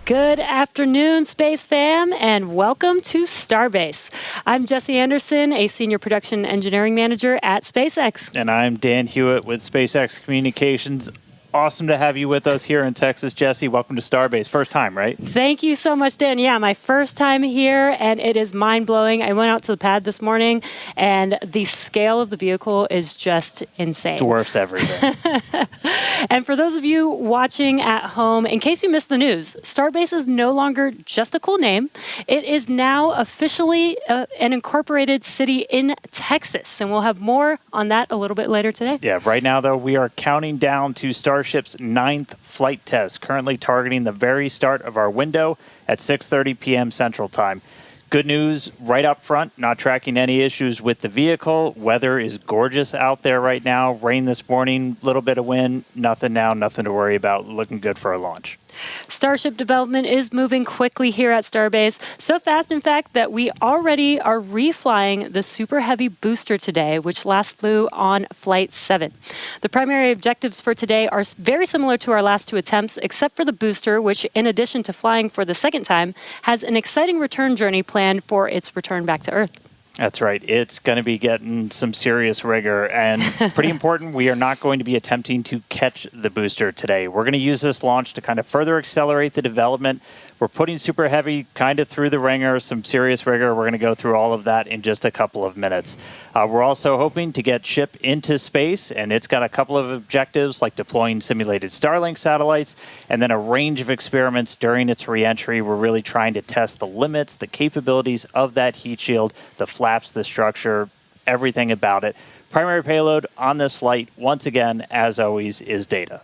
Good afternoon, Space Fam, and welcome to Starbase. I'm Jesse Anderson, a Senior Production Engineering Manager at SpaceX. And I'm Dan Hewitt with SpaceX Communications. Awesome to have you with us here in Texas, Jesse. Welcome to Starbase. First time, right? Thank you so much, Dan. Yeah, my first time here, and it is mind-blowing. I went out to the pad this morning, and the scale of the vehicle is just insane. Dwarfs everything. And for those of you watching at home, in case you missed the news, Starbase is no longer just a cool name. It is now officially an incorporated city in Texas, and we'll have more on that a little bit later today. Yeah, right now, though, we are counting down to Starship's 9th flight test, currently targeting the very start of our window at 6:30 p.m. Central Time. Good news right up front, not tracking any issues with the vehicle. Weather is gorgeous out there right now. Rain this morning, little bit of wind, nothing now, nothing to worry about. Looking good for a launch. Starship development is moving quickly here at Starbase. So fast, in fact, that we already are reflying the Super Heavy booster today, which last flew on Flight 7. The primary objectives for today are very similar to our last two attempts, except for the booster, which, in addition to flying for the second time, has an exciting return journey planned for its return back to Earth. That's right. It's going to be getting some serious rigor, and pretty important, we are not going to be attempting to catch the booster today. We're going to use this launch to kind of further accelerate the development. We're putting Super Heavy kind of through the ringer, some serious rigor. We're going to go through all of that in just a couple of minutes. We're also hoping to get Ship into space, and it's got a couple of objectives like deploying simulated Starlink satellites and then a range of experiments during its reentry. We're really trying to test the limits, the capabilities of that heat shield, the flaps, the structure, everything about it. Primary payload on this flight, once again, as always, is data.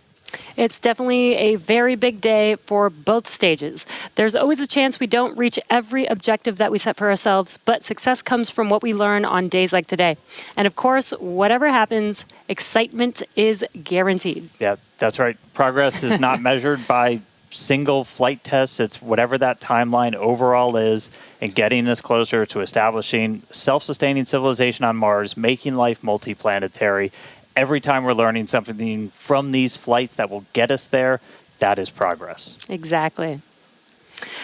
It's definitely a very big day for both stages. There's always a chance we don't reach every objective that we set for ourselves, but success comes from what we learn on days like today. And of course, whatever happens, excitement is guaranteed. Yeah, that's right. Progress is not measured by single flight tests. It's whatever that timeline overall is, and getting us closer to establishing self-sustaining civilization on Mars, making life multiplanetary. Every time we're learning something from these flights that will get us there, that is progress. Exactly.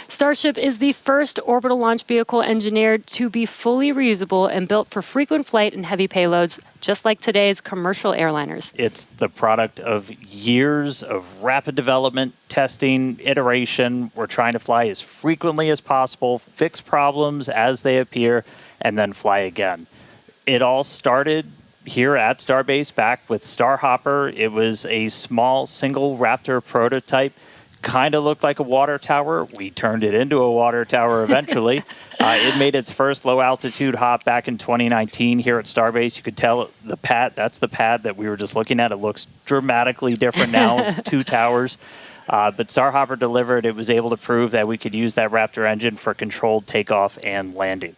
Starship is the first orbital launch vehicle engineered to be fully reusable and built for frequent flight and heavy payloads, just like today's commercial airliners. It's the product of years of rapid development, testing, iteration. We're trying to fly as frequently as possible, fix problems as they appear, and then fly again. It all started here at Starbase back with Starhopper. It was a small single Raptor prototype. Kind of looked like a water tower. We turned it into a water tower eventually. It made its first low-altitude hop back in 2019 here at Starbase. You could tell the pad, that's the pad that we were just looking at. It looks dramatically different now, two towers. But Starhopper delivered. It was able to prove that we could use that Raptor engine for controlled takeoff and landing.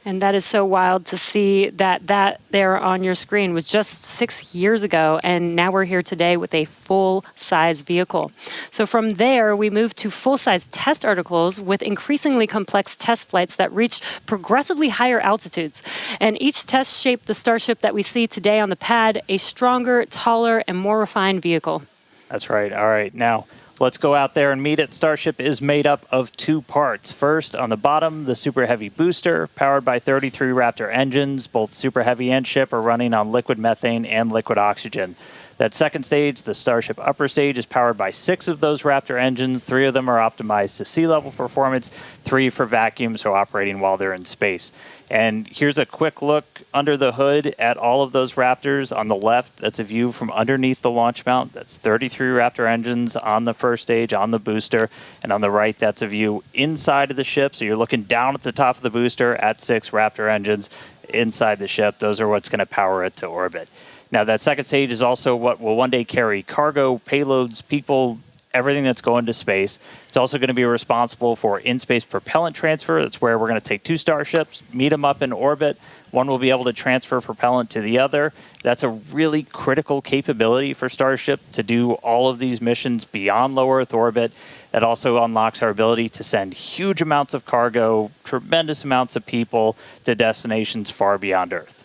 And that is so wild to see that there on your screen was just 6 years ago, and now we're here today with a full-size vehicle. So from there, we moved to full-size test articles with increasingly complex test flights that reached progressively higher altitudes. And each test shaped the Starship that we see today on the pad, a stronger, taller, and more refined vehicle. That's right. All right. Now, let's go out there and meet it. Starship is made up of two parts. First, on the bottom, the Super Heavy booster, powered by 33 Raptor engines. Both Super Heavy and Ship are running on liquid methane and liquid oxygen. That second stage, the Starship upper stage, is powered by 6 of those Raptor engines. 3 of them are optimized to sea level performance, 3 for vacuum, so operating while they're in space. And here's a quick look under the hood at all of those Raptors. On the left, that's a view from underneath the launch mount. That's 33 Raptor engines on the first stage, on the booster. And on the right, that's a view inside of the ship. So you're looking down at the top of the booster at 6 Raptor engines inside the ship. Those are what's going to power it to orbit. Now, that second stage is also what will one day carry cargo, payloads, people, everything that's going to space. It's also going to be responsible for in-space propellant transfer. That's where we're going to take 2 Starships, meet them up in orbit. One will be able to transfer propellant to the other. That's a really critical capability for Starship to do all of these missions beyond low Earth orbit. That also unlocks our ability to send huge amounts of cargo, tremendous amounts of people to destinations far beyond Earth.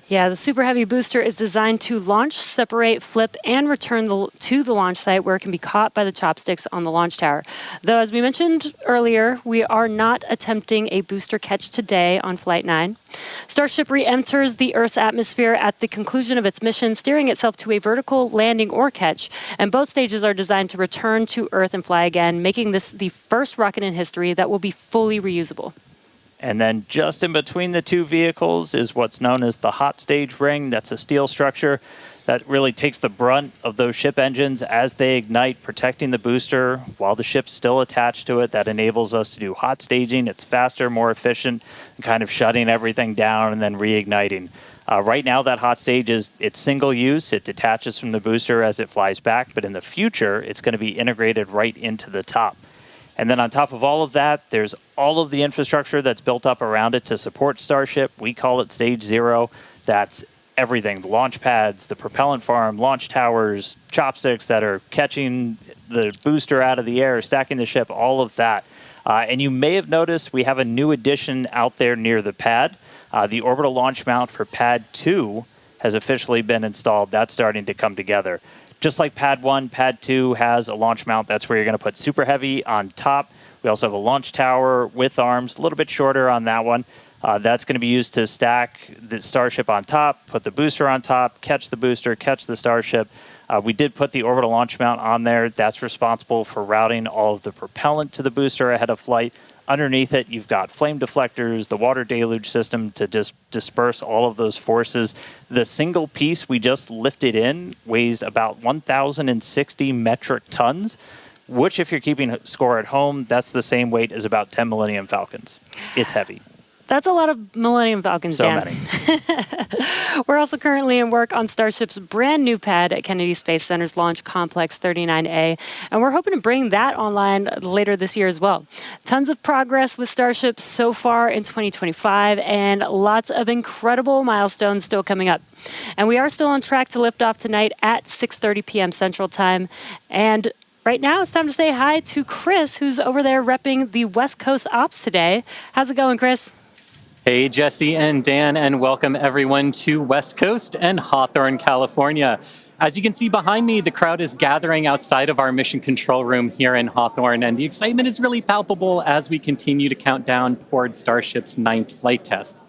Yeah, the Super Heavy booster is designed to launch, separate, flip, and return to the launch site where it can be caught by the chopsticks on the launch tower. Though, as we mentioned earlier, we are not attempting a booster catch today on Flight 9. Starship re-enters the Earth's atmosphere at the conclusion of its mission, steering itself to a vertical landing or catch, and both stages are designed to return to Earth and fly again, making this the first rocket in history that will be fully reusable. And then just in between the two vehicles is what's known as the hot stage ring. That's a steel structure that really takes the brunt of those ship engines as they ignite, protecting the booster while the ship's still attached to it. That enables us to do hot staging. It's faster, more efficient, and kind of shutting everything down and then reigniting. Right now, that hot stage it's single use. It detaches from the booster as it flies back, but in the future, it's going to be integrated right into the top. And then on top of all of that, there's all of the infrastructure that's built up around it to support Starship. We call it Stage 0. That's everything, the launch pads, the propellant farm, launch towers, chopsticks that are catching the booster out of the air, stacking the ship, all of that. And you may have noticed we have a new addition out there near the pad. The orbital launch mount for Pad 2 has officially been installed. That's starting to come together. Just like Pad 1, Pad 2 has a launch mount. That's where you're going to put Super Heavy on top. We also have a launch tower with arms, a little bit shorter on that one. That's going to be used to stack the Starship on top, put the booster on top, catch the booster, catch the Starship. We did put the orbital launch mount on there. That's responsible for routing all of the propellant to the booster ahead of flight. Underneath it, you've got flame deflectors, the water deluge system to disperse all of those forces. The single piece we just lifted in weighs about 1,060 metric tons, which, if you're keeping score at home, that's the same weight as about 10 Millennium Falcons. It's heavy. That's a lot of Millennium Falcons, Dan. So many. We're also currently in work on Starship's brand new pad at Kennedy Space Center's Launch Complex 39A, and we're hoping to bring that online later this year as well. Tons of progress with Starship so far in 2025, and lots of incredible milestones still coming up. And we are still on track to lift off tonight at 6:30 p.m. Central Time. And right now, it's time to say hi to Chris, who's over there repping the West Coast Ops today. How's it going, Chris? Hey, Jesse and Dan, and welcome everyone to West Coast and Hawthorne, California. As you can see behind me, the crowd is gathering outside of our mission control room here in Hawthorne, and the excitement is really palpable as we continue to count down toward Starship's 9th flight test.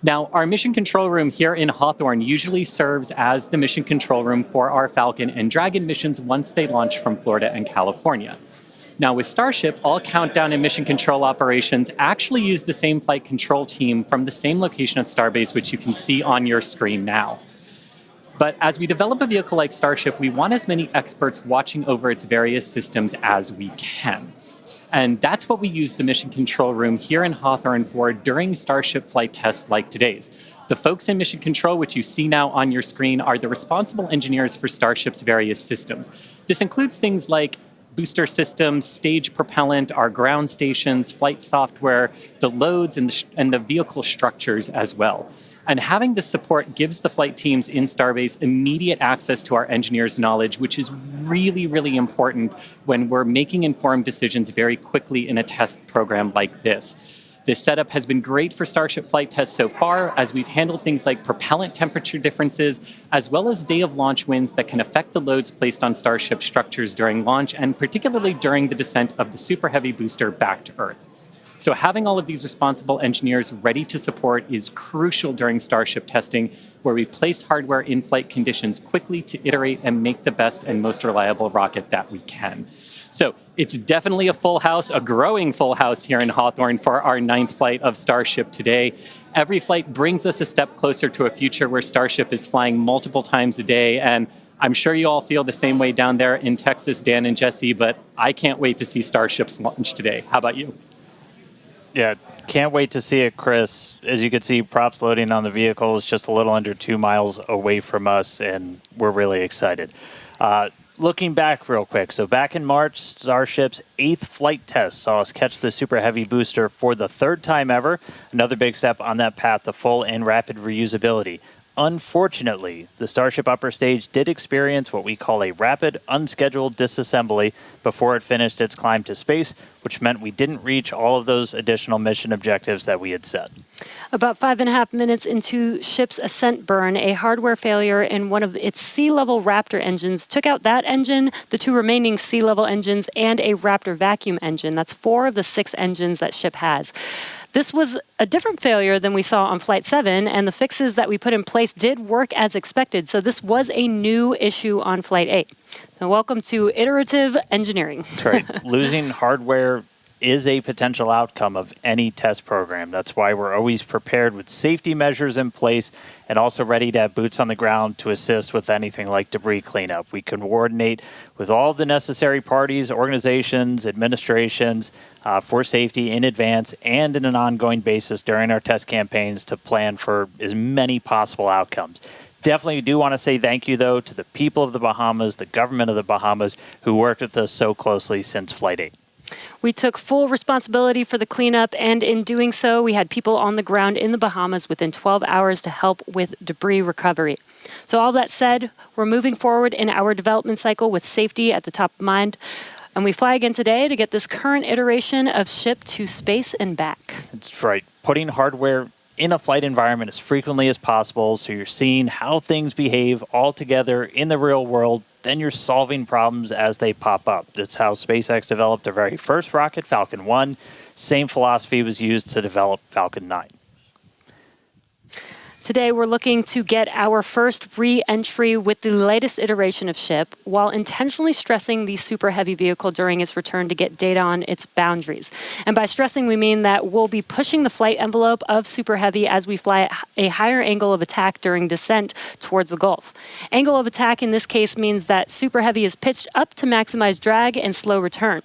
Now, our mission control room here in Hawthorne usually serves as the mission control room for our Falcon and Dragon missions once they launch from Florida and California. Now, with Starship, all countdown and mission control operations actually use the same flight control team from the same location at Starbase, which you can see on your screen now. But as we develop a vehicle like Starship, we want as many experts watching over its various systems as we can. And that's what we use the mission control room here in Hawthorne for during Starship flight tests like today's. The folks in mission control, which you see now on your screen, are the responsible engineers for Starship's various systems. This includes things like booster systems, stage propellant, our ground stations, flight software, the loads, and the vehicle structures as well. And having this support gives the flight teams in Starbase immediate access to our engineers' knowledge, which is really, really important when we're making informed decisions very quickly in a test program like this. This setup has been great for Starship flight tests so far, as we've handled things like propellant temperature differences, as well as day of launch winds that can affect the loads placed on Starship structures during launch, and particularly during the descent of the Super Heavy booster back to Earth. So having all of these responsible engineers ready to support is crucial during Starship testing, where we place hardware in flight conditions quickly to iterate and make the best and most reliable rocket that we can. So it's definitely a full house, a growing full house here in Hawthorne for our 9th flight of Starship today. Every flight brings us a step closer to a future where Starship is flying multiple times a day. And I'm sure you all feel the same way down there in Texas, Dan and Jesse, but I can't wait to see Starship's launch today. How about you? Yeah, can't wait to see it, Chris. As you can see, props loading on the vehicle is just a little under 2 miles away from us, and we're really excited. Looking back real quick, so back in March, Starship's 8th flight test saw us catch the Super Heavy booster for the 3rd time ever, another big step on that path to full and rapid reusability. Unfortunately, the Starship upper stage did experience what we call a rapid, unscheduled disassembly before it finished its climb to space, which meant we didn't reach all of those additional mission objectives that we had set. About 5.5 minutes into ship's ascent burn, a hardware failure in one of its sea-level Raptor engines took out that engine, the 2 remaining sea-level engines, and a Raptor vacuum engine. That's 4 of the 6 engines that ship has. This was a different failure than we saw on Flight 7, and the fixes that we put in place did work as expected. So this was a new issue on Flight 8. So welcome to iterative engineering. That's right. Losing hardware is a potential outcome of any test program. That's why we're always prepared with safety measures in place and also ready to have boots on the ground to assist with anything like debris cleanup. We can coordinate with all the necessary parties, organizations, administrations for safety in advance and in an ongoing basis during our test campaigns to plan for as many possible outcomes. Definitely do want to say thank you, though, to the people of the Bahamas, the government of the Bahamas, who worked with us so closely since Flight 8. We took full responsibility for the cleanup, and in doing so, we had people on the ground in the Bahamas within 12 hours to help with debris recovery. So all that said, we're moving forward in our development cycle with safety at the top of mind, and we fly again today to get this current iteration of ship to space and back. That's right. Putting hardware in a flight environment as frequently as possible so you're seeing how things behave all together in the real world. Then you're solving problems as they pop up. That's how SpaceX developed their very first rocket, Falcon 1. Same philosophy was used to develop Falcon 9. Today, we're looking to get our first re-entry with the latest iteration of ship while intentionally stressing the Super Heavy vehicle during its return to get data on its boundaries. And by stressing, we mean that we'll be pushing the flight envelope of Super Heavy as we fly at a higher angle of attack during descent towards the Gulf. Angle of attack in this case means that Super Heavy is pitched up to maximize drag and slow return.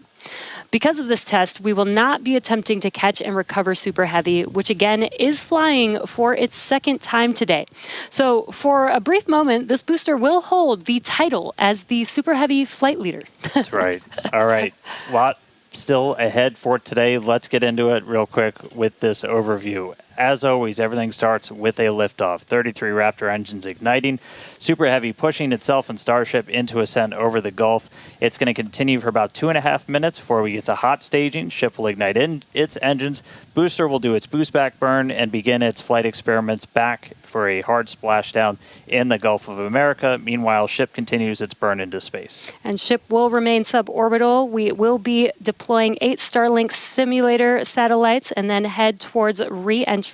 Because of this test, we will not be attempting to catch and recover Super Heavy, which again is flying for its second time today. So for a brief moment, this booster will hold the title as the Super Heavy flight leader. That's right. All right. Lot still ahead for today. Let's get into it real quick with this overview. As always, everything starts with a liftoff. 33 Raptor engines igniting. Super Heavy pushing itself and Starship into ascent over the Gulf. It's going to continue for about 2.5 minutes before we get to hot staging. Ship will ignite its engines. Booster will do its boost back burn and begin its flight experiments back for a hard splashdown in the Gulf of America. Meanwhile, ship continues its burn into space. And ship will remain suborbital. We will be deploying 8 Starlink simulator satellites and then head towards re-entry.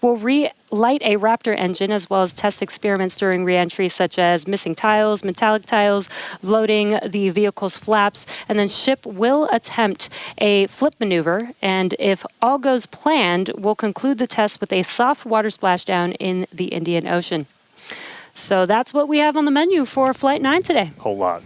We'll relight a Raptor engine as well as test experiments during re-entry such as missing tiles, metallic tiles, loading the vehicle's flaps, and then ship will attempt a flip maneuver, and if all goes planned, we'll conclude the test with a soft water splashdown in the Indian Ocean. So that's what we have on the menu for Flight 9 today. Whole lot.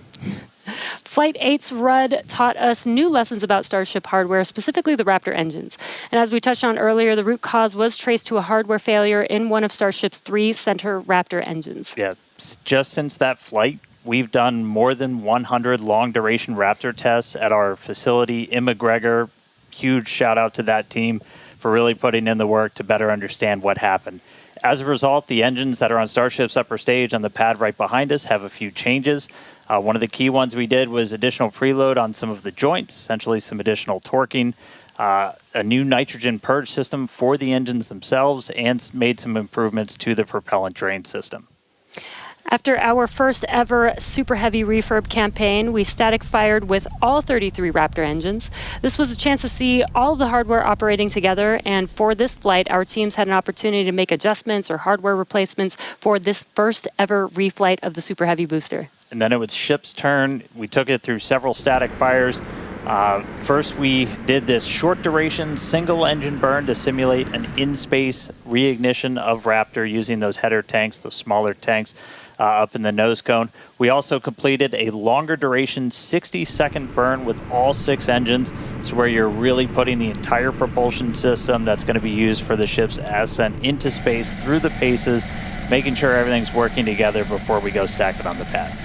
Flight 8's RUD taught us new lessons about Starship hardware, specifically the Raptor engines. And as we touched on earlier, the root cause was traced to a hardware failure in one of Starship's 3 center Raptor engines. Yeah, just since that flight, we've done more than 100 long-duration Raptor tests at our facility in McGregor. Huge shout out to that team for really putting in the work to better understand what happened. As a result, the engines that are on Starship's upper stage on the pad right behind us have a few changes. One of the key ones we did was additional preload on some of the joints, essentially some additional torquing, a new nitrogen purge system for the engines themselves, and made some improvements to the propellant drain system. After our first ever Super Heavy refurb campaign, we static fired with all 33 Raptor engines. This was a chance to see all the hardware operating together, and for this flight, our teams had an opportunity to make adjustments or hardware replacements for this first ever reflight of the Super Heavy booster. And then it was ship's turn. We took it through several static fires. First, we did this short duration single engine burn to simulate an in-space reignition of Raptor using those header tanks, those smaller tanks up in the nose cone. We also completed a longer duration 60-second burn with all 6 engines. So where you're really putting the entire propulsion system that's going to be used for the ship's ascent into space through the paces, making sure everything's working together before we go stack it on the pad.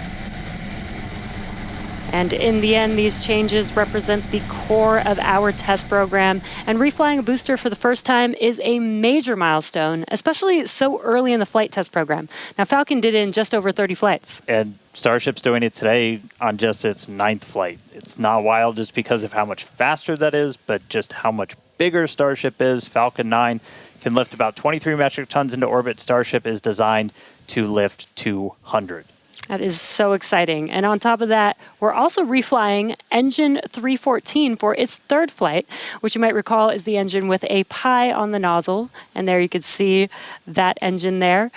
And in the end, these changes represent the core of our test program. And reflying a booster for the first time is a major milestone, especially so early in the flight test program. Now, Falcon did it in just over 30 flights. And Starship's doing it today on just its 9th flight. It's not wild just because of how much faster that is, but just how much bigger Starship is. Falcon 9 can lift about 23 metric tons into orbit. Starship is designed to lift 200. That is so exciting. And on top of that, we're also reflying engine 314 for its 3rd flight, which you might recall is the engine with a pie on the nozzle. And there you can see that engine there.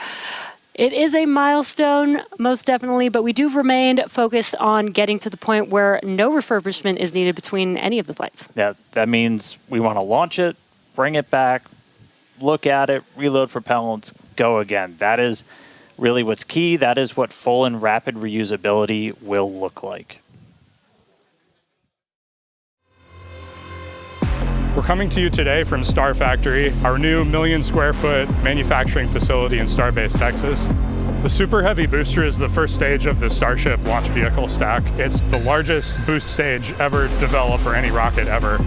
It is a milestone, most definitely, but we do remain focused on getting to the point where no refurbishment is needed between any of the flights. Yeah, that means we want to launch it, bring it back, look at it, reload propellants, go again. That is really what's key. That is what full and rapid reusability will look like. We're coming to you today from Star Factory, our new 1 million square foot manufacturing facility in Starbase, Texas. The Super Heavy booster is the first stage of the Starship launch vehicle stack. It's the largest boost stage ever developed for any rocket ever.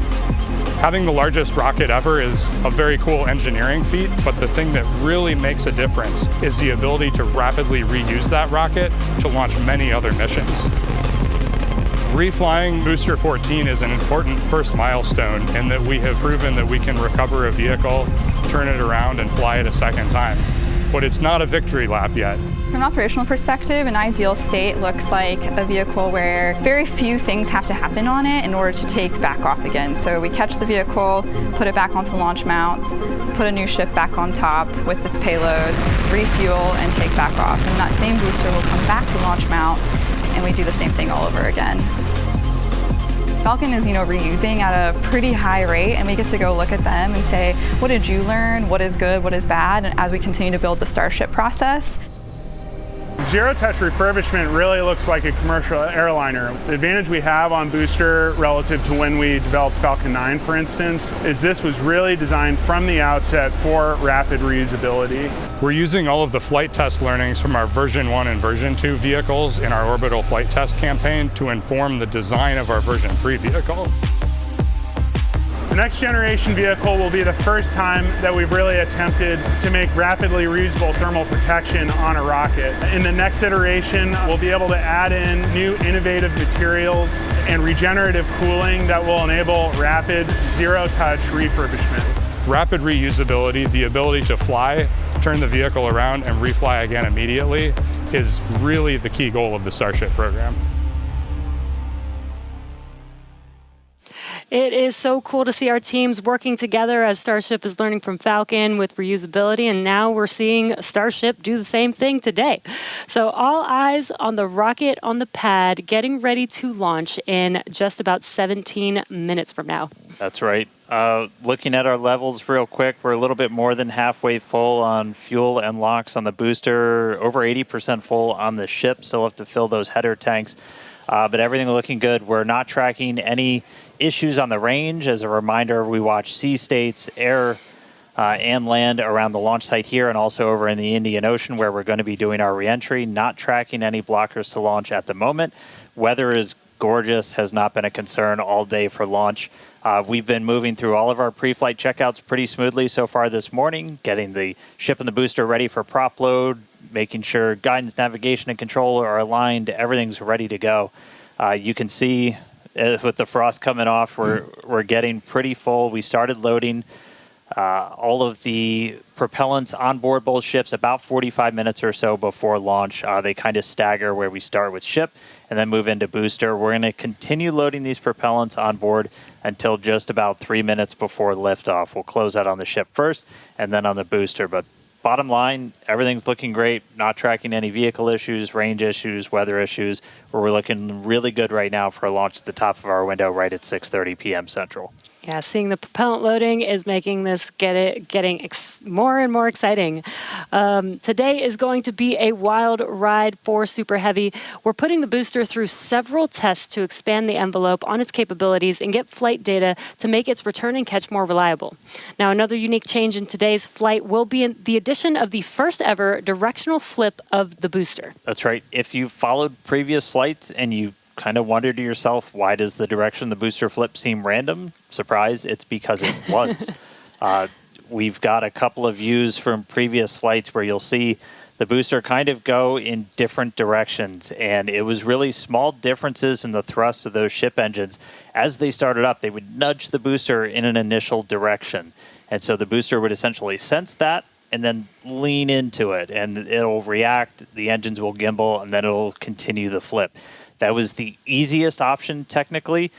Having the largest rocket ever is a very cool engineering feat, but the thing that really makes a difference is the ability to rapidly reuse that rocket to launch many other missions. Reflying Booster 14 is an important first milestone in that we have proven that we can recover a vehicle, turn it around, and fly it a second time. But it's not a victory lap yet. From an operational perspective, an ideal state looks like a vehicle where very few things have to happen on it in order to take back off again. So we catch the vehicle, put it back onto the launch mount, put a new ship back on top with its payload, refuel, and take back off. And that same booster will come back to the launch mount, and we do the same thing all over again. Falcon is, reusing at a pretty high rate, and we get to go look at them and say, what did you learn? What is good? What is bad? And as we continue to build the Starship process. Zero-touch refurbishment really looks like a commercial airliner. The advantage we have on booster relative to when we developed Falcon 9, for instance, is this was really designed from the outset for rapid reusability. We're using all of the flight test learnings from our version 1 and version 2 vehicles in our orbital flight test campaign to inform the design of our version 3 vehicle. The next generation vehicle will be the first time that we've really attempted to make rapidly reusable thermal protection on a rocket. In the next iteration, we'll be able to add in new innovative materials and regenerative cooling that will enable rapid zero-touch refurbishment. Rapid reusability, the ability to fly, turn the vehicle around, and refly again immediately is really the key goal of the Starship program. It is so cool to see our teams working together as Starship is learning from Falcon with reusability, and now we're seeing Starship do the same thing today. So all eyes on the rocket on the pad, getting ready to launch in just about 17 minutes from now. That's right. Looking at our levels real quick, we're a little bit more than halfway full on fuel and LOX on the booster, over 80% full on the ship. Still have to fill those header tanks. But everything looking good. We're not tracking any issues on the range. As a reminder, we watch sea states, air, and land around the launch site here and also over in the Indian Ocean where we're going to be doing our reentry. Not tracking any blockers to launch at the moment. Weather is gorgeous, has not been a concern all day for launch. We've been moving through all of our pre-flight checkouts pretty smoothly so far this morning, getting the ship and the booster ready for prop load, making sure guidance, navigation, and control are aligned. Everything's ready to go. You can see with the frost coming off, we're getting pretty full. We started loading all of the propellants on board both ships about 45 minutes or so before launch. They kind of stagger where we start with ship and then move into booster. We're going to continue loading these propellants on board until just about 3 minutes before liftoff. We'll close out on the ship first and then on the booster. But bottom line, everything's looking great. Not tracking any vehicle issues, range issues, weather issues. We're looking really good right now for a launch at the top of our window right at 6:30 p.m. Central. Yeah, seeing the propellant loading is making this getting more and more exciting. Today is going to be a wild ride for Super Heavy. We're putting the booster through several tests to expand the envelope on its capabilities and get flight data to make its return and catch more reliable. Now, another unique change in today's flight will be the addition of the first ever directional flip of the booster. That's right. If you followed previous flights and you kind of wonder to yourself, why does the direction the booster flip seem random? Surprise, it's because it was. We've got a couple of views from previous flights where you'll see the booster kind of go in different directions, and it was really small differences in the thrust of those ship engines. As they started up, they would nudge the booster in an initial direction, and so the booster would essentially sense that and then lean into it, and it'll react, the engines will gimbal, and then it'll continue the flip. That was the easiest option technically,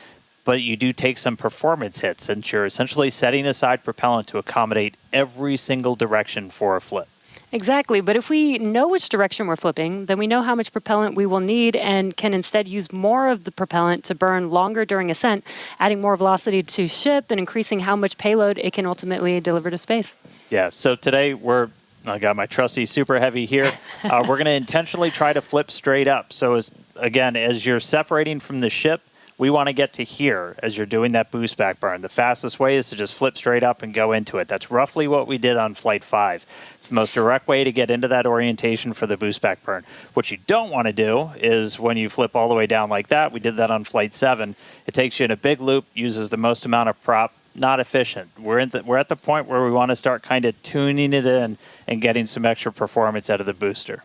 but you do take some performance hits since you're essentially setting aside propellant to accommodate every single direction for a flip. Exactly, but if we know which direction we're flipping, then we know how much propellant we will need and can instead use more of the propellant to burn longer during ascent, adding more velocity to ship and increasing how much payload it can ultimately deliver to space. Yeah, so today I got my trusty Super Heavy here. We're going to intentionally try to flip straight up. So as you're separating from the ship, we want to get to here as you're doing that boost back burn. The fastest way is to just flip straight up and go into it. That's roughly what we did on Flight 5. It's the most direct way to get into that orientation for the boost back burn. What you don't want to do is when you flip all the way down like that, we did that on Flight 7, it takes you in a big loop, uses the most amount of prop, not efficient. We're at the point where we want to start kind of tuning it in and getting some extra performance out of the booster.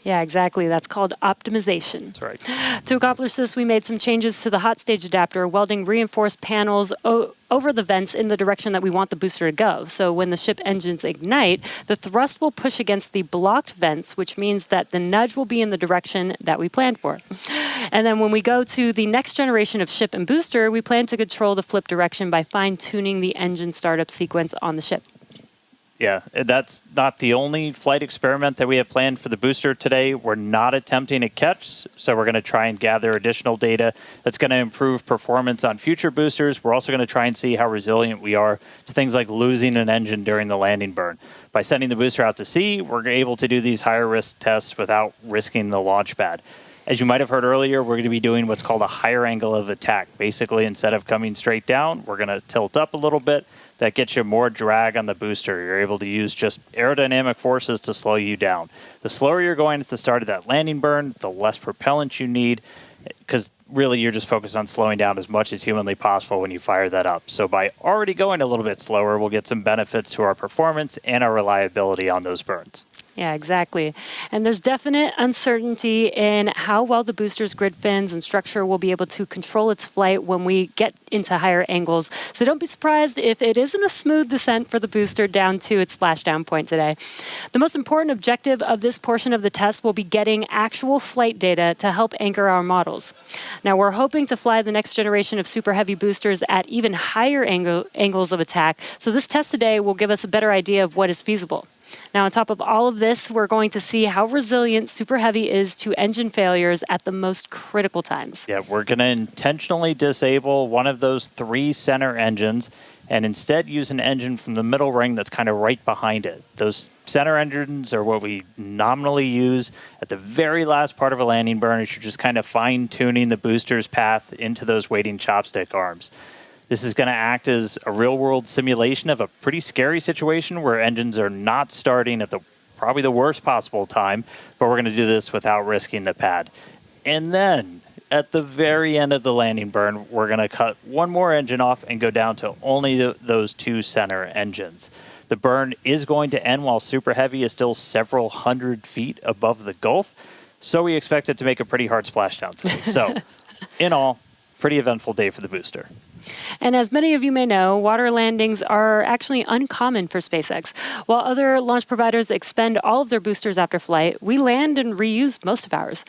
Yeah, exactly. That's called optimization. That's right. To accomplish this, we made some changes to the hot stage adapter, welding reinforced panels over the vents in the direction that we want the booster to go. So when the ship engines ignite, the thrust will push against the blocked vents, which means that the nudge will be in the direction that we planned for. And then when we go to the next generation of ship and booster, we plan to control the flip direction by fine-tuning the engine startup sequence on the ship. Yeah, that's not the only flight experiment that we have planned for the booster today. We're not attempting a catch, so we're going to try and gather additional data that's going to improve performance on future boosters. We're also going to try and see how resilient we are to things like losing an engine during the landing burn. By sending the booster out to sea, we're able to do these higher risk tests without risking the launch pad. As you might have heard earlier, we're going to be doing what's called a higher angle of attack. Basically, instead of coming straight down, we're going to tilt up a little bit. That gets you more drag on the booster. You're able to use just aerodynamic forces to slow you down. The slower you're going at the start of that landing burn, the less propellant you need, because really you're just focused on slowing down as much as humanly possible when you fire that up. So by already going a little bit slower, we'll get some benefits to our performance and our reliability on those burns. Yeah, exactly. And there's definite uncertainty in how well the booster's grid fins and structure will be able to control its flight when we get into higher angles. So don't be surprised if it isn't a smooth descent for the booster down to its splashdown point today. The most important objective of this portion of the test will be getting actual flight data to help anchor our models. Now, we're hoping to fly the next generation of super heavy boosters at even higher angles of attack. So this test today will give us a better idea of what is feasible. Now, on top of all of this, we're going to see how resilient Super Heavy is to engine failures at the most critical times. Yeah, we're going to intentionally disable one of those 3 center engines and instead use an engine from the middle ring that's kind of right behind it. Those center engines are what we nominally use at the very last part of a landing burn as you're just kind of fine-tuning the booster's path into those waiting chopstick arms. This is going to act as a real-world simulation of a pretty scary situation where engines are not starting at probably the worst possible time, but we're going to do this without risking the pad. And then, at the very end of the landing burn, we're going to cut one more engine off and go down to only those 2 center engines. The burn is going to end while Super Heavy is still several hundred feet above the Gulf, so we expect it to make a pretty hard splashdown today. So, in all, pretty eventful day for the booster. And as many of you may know, water landings are actually uncommon for SpaceX. While other launch providers expend all of their boosters after flight, we land and reuse most of ours.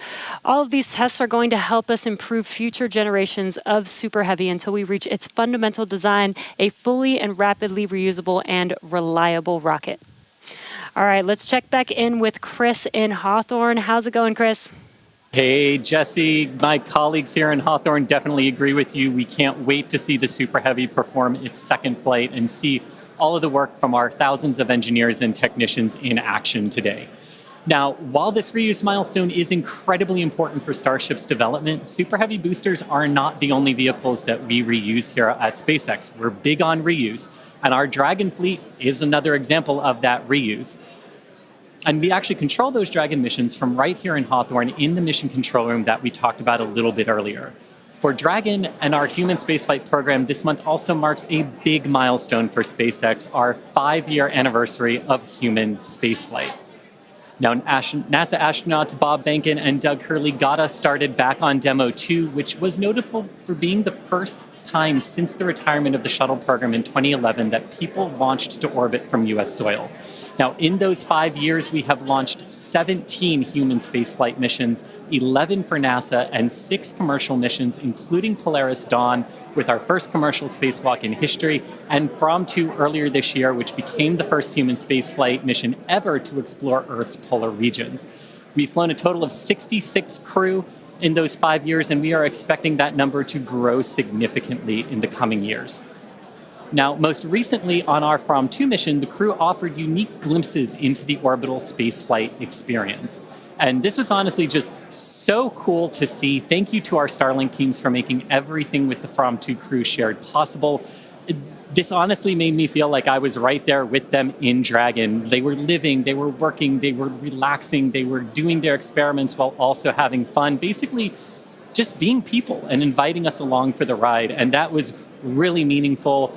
All of these tests are going to help us improve future generations of Super Heavy until we reach its fundamental design, a fully and rapidly reusable and reliable rocket. All right, let's check back in with Chris in Hawthorne. How's it going, Chris? Hey, Jesse, my colleagues here in Hawthorne definitely agree with you. We can't wait to see the Super Heavy perform its second flight and see all of the work from our thousands of engineers and technicians in action today. Now, while this reuse milestone is incredibly important for Starship's development, Super Heavy boosters are not the only vehicles that we reuse here at SpaceX. We're big on reuse, and our Dragon fleet is another example of that reuse. And we actually control those Dragon missions from right here in Hawthorne in the mission control room that we talked about a little bit earlier. For Dragon and our human spaceflight program, this month also marks a big milestone for SpaceX, our 5-year anniversary of human spaceflight. Now, NASA astronauts Bob Behnken and Doug Hurley got us started back on Demo 2, which was notable for being the first time since the retirement of the shuttle program in 2011 that people launched to orbit from U.S. soil. Now, in those 5 years, we have launched 17 human spaceflight missions, 11 for NASA, and 6 commercial missions, including Polaris Dawn, with our first commercial spacewalk in history, and From 2 earlier this year, which became the first human spaceflight mission ever to explore Earth's polar regions. We've flown a total of 66 crew in those 5 years, and we are expecting that number to grow significantly in the coming years. Now, most recently on our From 2 mission, the crew offered unique glimpses into the orbital spaceflight experience. And this was honestly just so cool to see. Thank you to our Starlink teams for making everything with the From 2 crew shared possible. This honestly made me feel like I was right there with them in Dragon. They were living, they were working, they were relaxing, they were doing their experiments while also having fun. Basically, just being people and inviting us along for the ride. And that was really meaningful.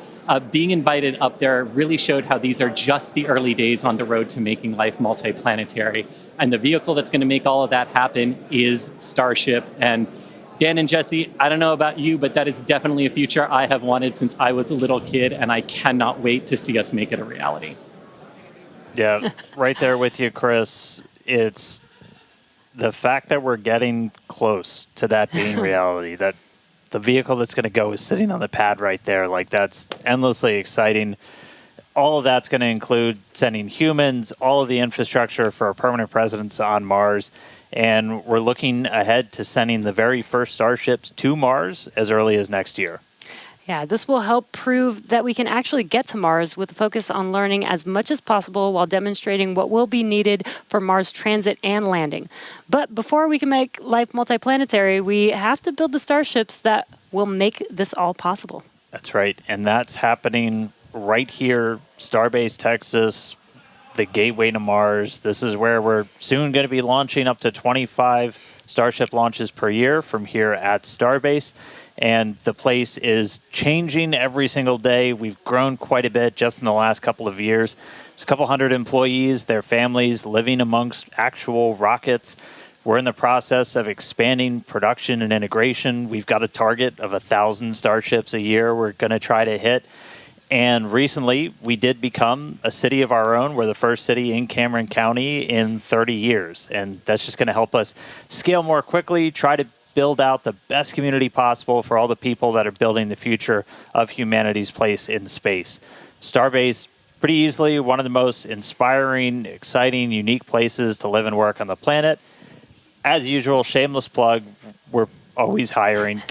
Being invited up there really showed how these are just the early days on the road to making life multiplanetary. And the vehicle that's going to make all of that happen is Starship. And Dan and Jesse, I don't know about you, but that is definitely a future I have wanted since I was a little kid, and I cannot wait to see us make it a reality. Yeah, right there with you, Chris. It's the fact that we're getting close to that being reality, that the vehicle that's going to go is sitting on the pad right there. Like, that's endlessly exciting. All of that's going to include sending humans, all of the infrastructure for a permanent presence on Mars. And we're looking ahead to sending the very first Starships to Mars as early as next year. Yeah, this will help prove that we can actually get to Mars with a focus on learning as much as possible while demonstrating what will be needed for Mars transit and landing. But before we can make life multiplanetary, we have to build the starships that will make this all possible. That's right. And that's happening right here, Starbase, Texas, the gateway to Mars. This is where we're soon going to be launching up to 25 Starship launches per year from here at Starbase. And the place is changing every single day. We've grown quite a bit just in the last couple of years. There's a couple hundred employees, their families living amongst actual rockets. We're in the process of expanding production and integration. We've got a target of 1,000 Starships a year we're going to try to hit. And recently, we did become a city of our own. We're the first city in Cameron County in 30 years. And that's just going to help us scale more quickly, try to build out the best community possible for all the people that are building the future of humanity's place in space. Starbase, pretty easily one of the most inspiring, exciting, unique places to live and work on the planet. As usual, shameless plug, we're always hiring.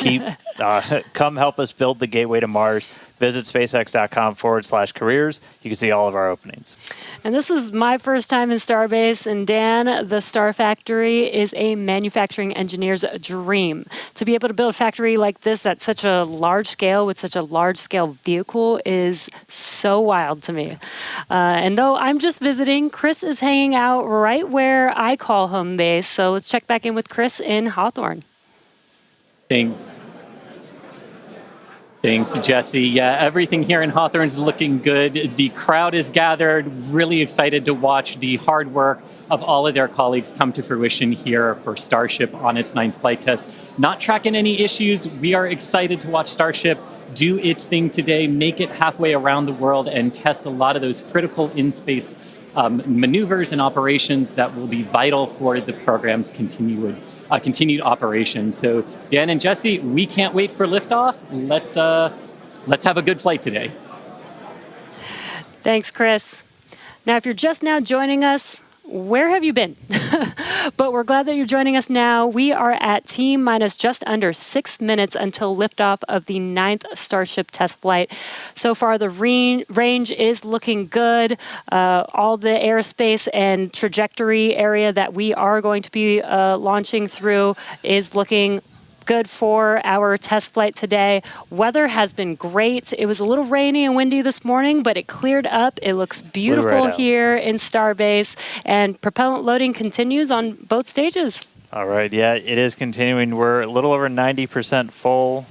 Come help us build the gateway to Mars. Visit spacex.com/careers. You can see all of our openings. And this is my first time in Starbase, and Dan, the Star Factory is a manufacturing engineer's dream. To be able to build a factory like this at such a large scale with such a large scale vehicle is so wild to me. And though I'm just visiting, Chris is hanging out right where I call home base. So let's check back in with Chris in Hawthorne. Thanks, Jesse. Yeah, everything here in Hawthorne is looking good. The crowd is gathered, really excited to watch the hard work of all of their colleagues come to fruition here for Starship on its 9th flight test. Not tracking any issues. We are excited to watch Starship do its thing today, make it halfway around the world, and test a lot of those critical in-space maneuvers and operations that will be vital for the program's continued operation. So Dan and Jesse, we can't wait for liftoff. Let's have a good flight today. Thanks, Chris. Now, if you're just now joining us, where have you been? But we're glad that you're joining us now. We are at T-minus just under 6 minutes until liftoff of the 9th Starship test flight. So far, the range is looking good. All the airspace and trajectory area that we are going to be launching through is looking good for our test flight today. Weather has been great. It was a little rainy and windy this morning, but it cleared up. It looks beautiful here in Starbase, and propellant loading continues on both stages. All right, yeah, it is continuing. We're a little over 90% full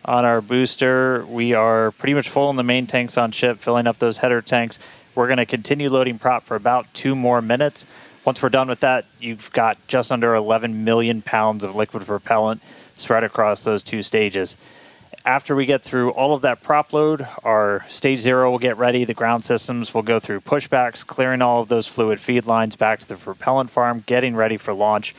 on our booster. We are pretty much full in the main tanks on ship, filling up those header tanks. We're going to continue loading prop for about 2 more minutes. Once we're done with that, you've got just under 11 million pounds of liquid propellant spread across those 2 stages. After we get through all of that prop load, our stage 0 will get ready. The ground systems will go through pushbacks, clearing all of those fluid feed lines back to the propellant farm, getting ready for launch.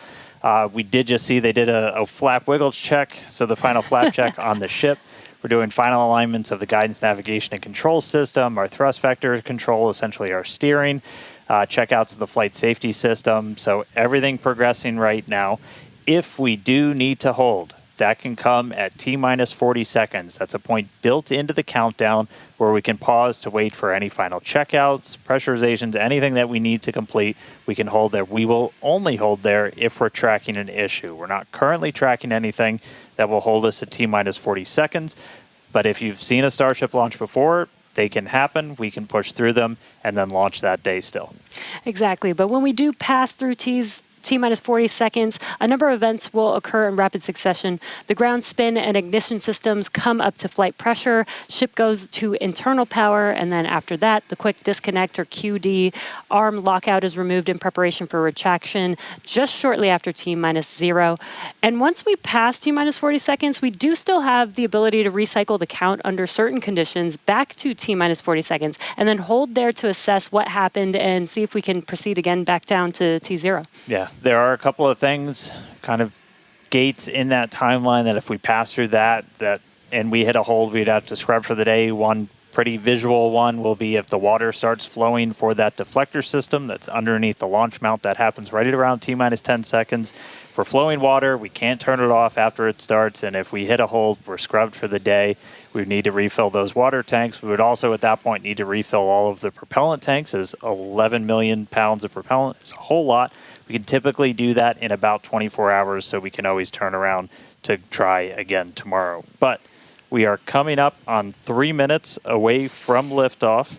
We did just see they did a flap wiggle check, so the final flap check on the ship. We're doing final alignments of the guidance, navigation, and control system, our thrust vector control, essentially our steering, checkouts of the flight safety system. So everything progressing right now. If we do need to hold, that can come at T-minus 40 seconds. That's a point built into the countdown where we can pause to wait for any final checkouts, pressurizations, anything that we need to complete. We can hold there. We will only hold there if we're tracking an issue. We're not currently tracking anything that will hold us at T-minus 40 seconds. But if you've seen a Starship launch before, they can happen. We can push through them and then launch that day still. Exactly. But when we do pass through T-minus 40 seconds, a number of events will occur in rapid succession. The ground spin and ignition systems come up to flight pressure, ship goes to internal power, and then after that, the quick disconnect or QD, arm lockout is removed in preparation for retraction just shortly after T-minus 0. And once we pass T-minus 40 seconds, we do still have the ability to recycle the count under certain conditions back to T-minus 40 seconds, and then hold there to assess what happened and see if we can proceed again back down to T0. Yeah. There are a couple of things, kind of gates in that timeline that if we pass through that and we hit a hold, we'd have to scrub for the day. One pretty visual one will be if the water starts flowing for that deflector system that's underneath the launch mount. That happens right at around T-minus 10 seconds. For flowing water, we can't turn it off after it starts, and if we hit a hold, we're scrubbed for the day. We would need to refill those water tanks. We would also, at that point, need to refill all of the propellant tanks, as 11 million pounds of propellant is a whole lot. We can typically do that in about 24 hours, so we can always turn around to try again tomorrow. But we are coming up on 3 minutes away from liftoff.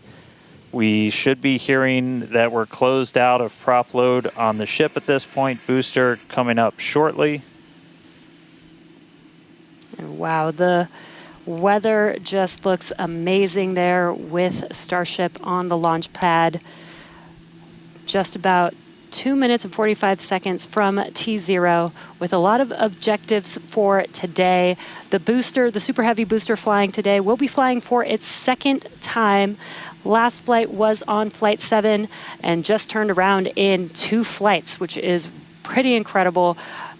We should be hearing that we're closed out of prop load on the ship at this point. Booster coming up shortly. And wow, the weather just looks amazing there with Starship on the launch pad. Just about 2 minutes and 45 seconds from T0 with a lot of objectives for today. The booster, the Super Heavy booster flying today, will be flying for its 2nd time. Last flight was on Flight 7 and just turned around in 2 flights, which is pretty incredible.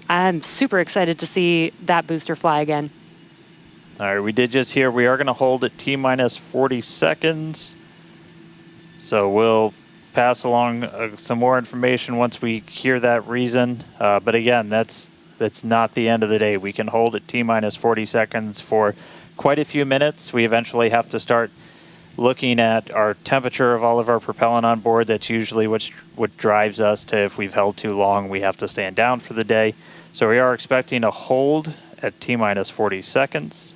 I'm super excited to see that booster fly again. All right, we did just hear we are going to hold at T-minus 40 seconds. So we'll pass along some more information once we hear that reason. But again, that's not the end of the day. We can hold at T-minus 40 seconds for quite a few minutes. We eventually have to start looking at our temperature of all of our propellant on board. That's usually what drives us to, if we've held too long, we have to stand down for the day. So we are expecting a hold at T-minus 40 seconds.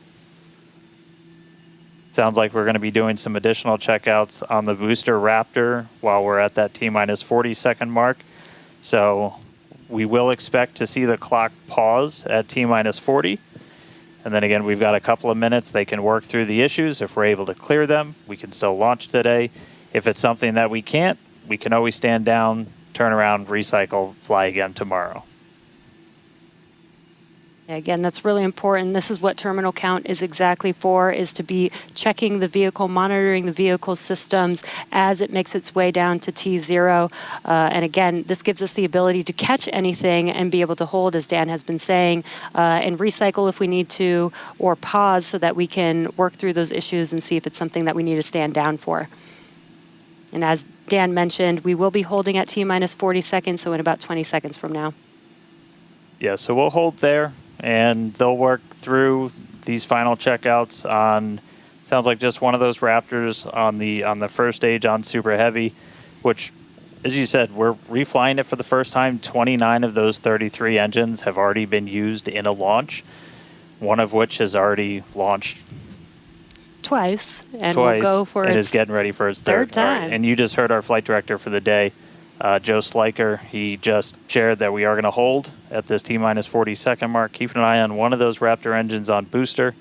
Sounds like we're going to be doing some additional checkouts on the booster Raptor while we're at that T-minus 40 second mark. So we will expect to see the clock pause at T-minus 40. And then again, we've got a couple of minutes. They can work through the issues. If we're able to clear them, we can still launch today. If it's something that we can't, we can always stand down, turn around, recycle, fly again tomorrow. Again, that's really important. This is what terminal count is exactly for, is to be checking the vehicle, monitoring the vehicle systems as it makes its way down to T0. And again, this gives us the ability to catch anything and be able to hold, as Dan has been saying, and recycle if we need to, or pause so that we can work through those issues and see if it's something that we need to stand down for. And as Dan mentioned, we will be holding at T-minus 40 seconds, so in about 20 seconds from now. Yeah, so we'll hold there, and they'll work through these final checkouts on, sounds like just one of those Raptors on the first stage on Super Heavy, which as you said, we're reflying it for the first time. 29 of those 33 engines have already been used in a launch, one of which has already launched twice, and twice will go for and its is getting ready for its third third. All right. time. And you just heard our flight director for the day, Joe Sliker. He just shared that we are going to hold at this T-minus 40-second mark, keeping an eye on one of those Raptor engines on booster.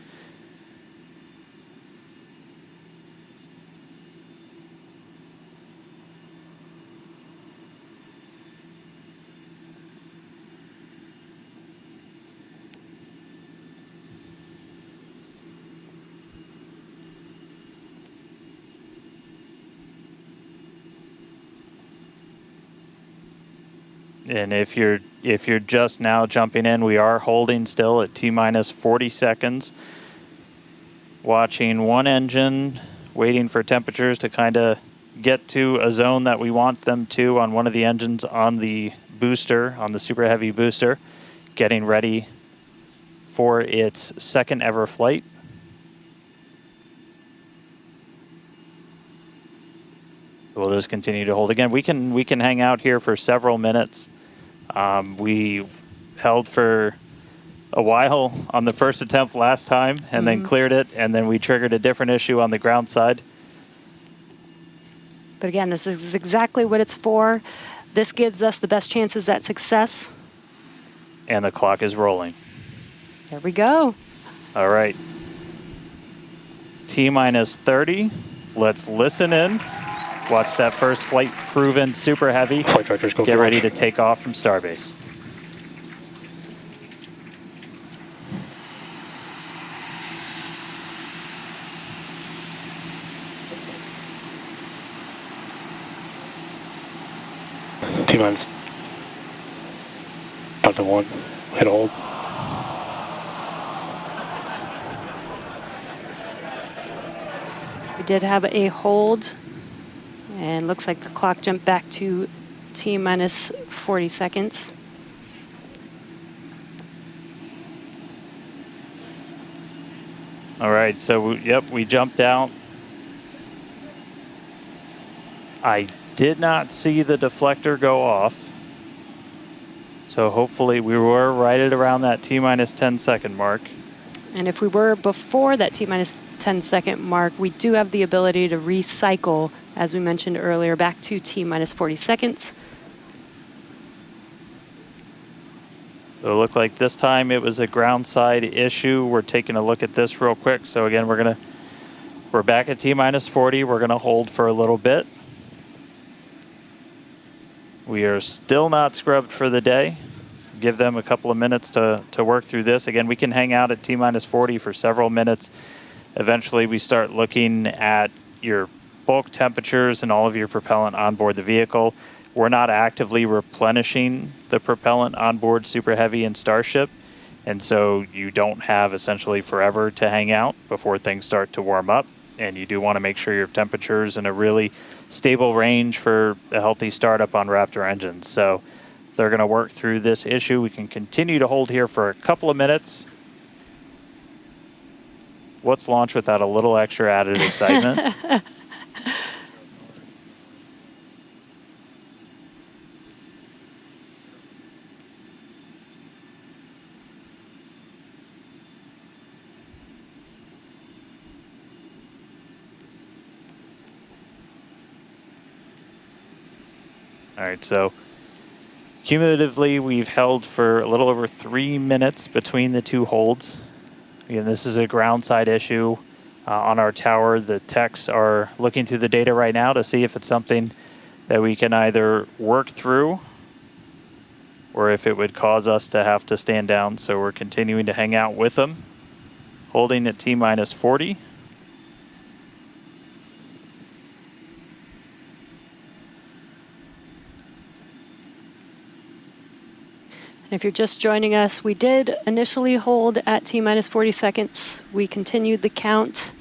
And if you're just now jumping in, we are holding still at T-minus 40 seconds. Watching one engine, waiting for temperatures to kind of get to a zone that we want them to on one of the engines on the booster, on the Super Heavy booster, getting ready for its second ever flight. So we'll just continue to hold. Again, we can hang out here for several minutes. We held for a while on the first attempt last time and then cleared it, and then we triggered a different issue on the ground side. But again, this is exactly what it's for. This gives us the best chances at success. And the clock is rolling. There we go. All right. T-minus 30. Let's listen in. Watch that first flight proven Super Heavy. Get ready to take off from Starbase. T-minus. Down to 1. Hit hold. We did have a hold, and looks like the clock jumped back to T-minus 40 seconds. All right, so we jumped out. I did not see the deflector go off. So hopefully we were right at around that T-minus 10-second mark. And if we were before that T-minus 10-second mark, we do have the ability to recycle, as we mentioned earlier, back to T-minus 40 seconds. So it looked like this time it was a ground side issue. We're taking a look at this real quick. So again, we're back at T-minus 40. We're gonna hold for a little bit. We are still not scrubbed for the day. Give them a couple of minutes to work through this. Again, we can hang out at T-minus 40 for several minutes. Eventually, we start looking at your bulk temperatures and all of your propellant on board the vehicle. We're not actively replenishing the propellant on board Super Heavy and Starship, and so you don't have essentially forever to hang out before things start to warm up. And you do want to make sure your temperature's in a really stable range for a healthy startup on Raptor engines. So they're going to work through this issue. We can continue to hold here for a couple of minutes. What's launch without a little extra added excitement? All right, so cumulatively, we've held for a little over 3 minutes between the two holds. Again, this is a ground side issue on our tower. The techs are looking through the data right now to see if it's something that we can either work through or if it would cause us to have to stand down. So we're continuing to hang out with them, holding at T-minus 40. And if you're just joining us, we did initially hold at T-minus 40 seconds. We continued the count,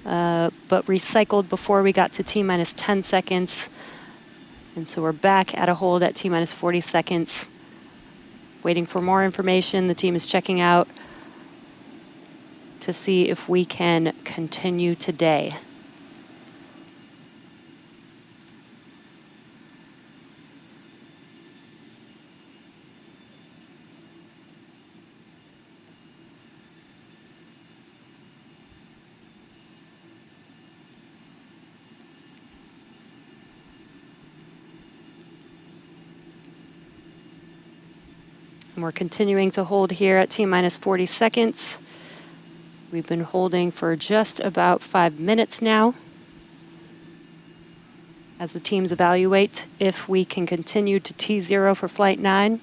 but recycled before we got to T-minus 10 seconds. And so we're back at a hold at T-minus 40 seconds, waiting for more information. The team is checking out to see if we can continue today. And we're continuing to hold here at T-minus 40 seconds. We've been holding for just about 5 minutes now as the teams evaluate if we can continue to T0 for Flight 9.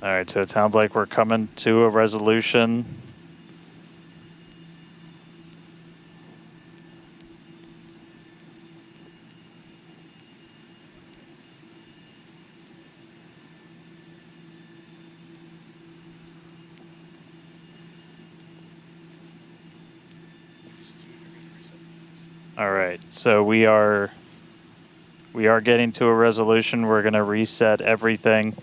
All right, so it sounds like we're coming to a resolution. All right, so we are getting to a resolution. We're going to reset everything.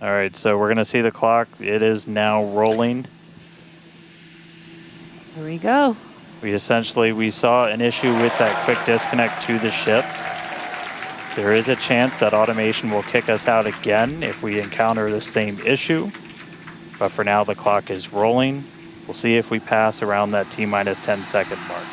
All right, so we're going to see the clock. It is now rolling. Here we go. We saw an issue with that quick disconnect to the ship. There is a chance that automation will kick us out again if we encounter the same issue. But for now, the clock is rolling. We'll see if we pass around that T-minus 10-second mark.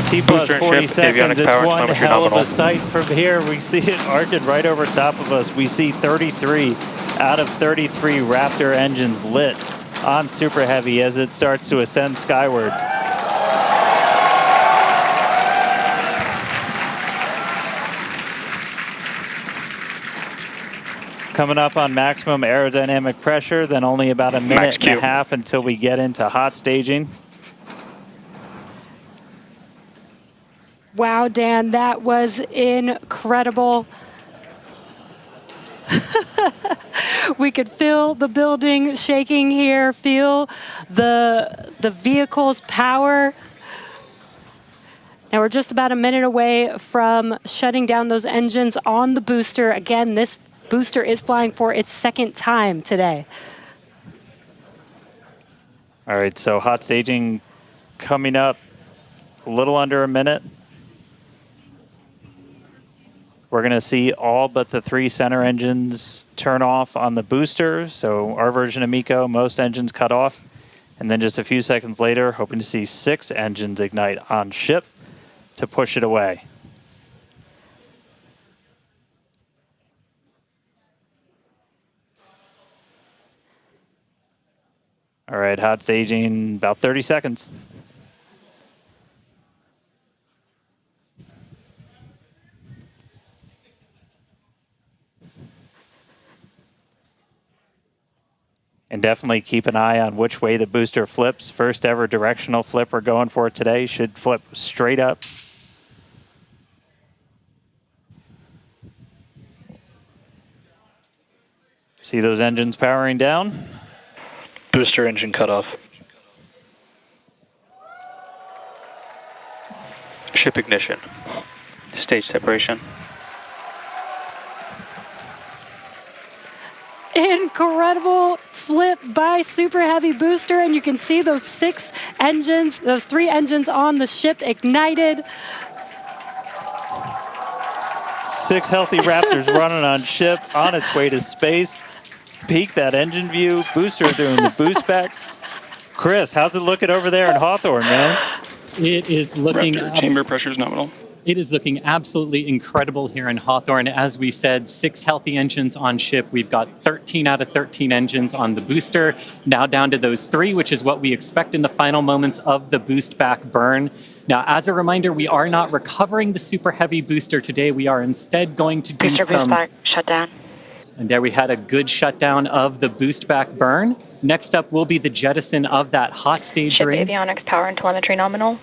T plus 40 seconds, it's one hell of a sight from here. We see it arcing right over top of us. We see 33 out of 33 Raptor engines lit on Super Heavy as it starts to ascend skyward. Coming up on maximum aerodynamic pressure, then only about a minute and a half until we get into hot staging. Wow, Dan, that was incredible. We could feel the building shaking here, feel the vehicle's power. Now we're just about a minute away from shutting down those engines on the booster. Again, this booster is flying for its second time today. All right, so hot staging coming up a little under a minute. We're going to see all but the 3 center engines turn off on the booster. So our version of MECO, most engines cut off. And then just a few seconds later, hoping to see 6 engines ignite on ship to push it away. All right, hot staging, about 30 seconds. And definitely keep an eye on which way the booster flips. First ever directional flip we're going for today. Should flip straight up. See those engines powering down? Booster engine cutoff. Ship ignition. Stage separation. Incredible flip by Super Heavy booster, and you can see those 6 engines, those 3 engines on the ship ignited. 6 healthy Raptors running on ship on its way to space. peek that engine view. Booster doing the boost back. Chris, how's it looking over there in Hawthorne, man? It is looking Raptor, chamber pressure is nominal. It is looking absolutely incredible here in Hawthorne. As we said, 6 healthy engines on ship. We've got 13 out of 13 engines on the booster. Now down to those 3, which is what we expect in the final moments of the boost back burn. Now, as a reminder, we are not recovering the Super Heavy booster today. We are instead going to do booster some... boost back, shut down. And there we had a good shutdown of the boost back burn. Next up will be the jettison of that hot stage Ship ring. avionics, power and telemetry nominal.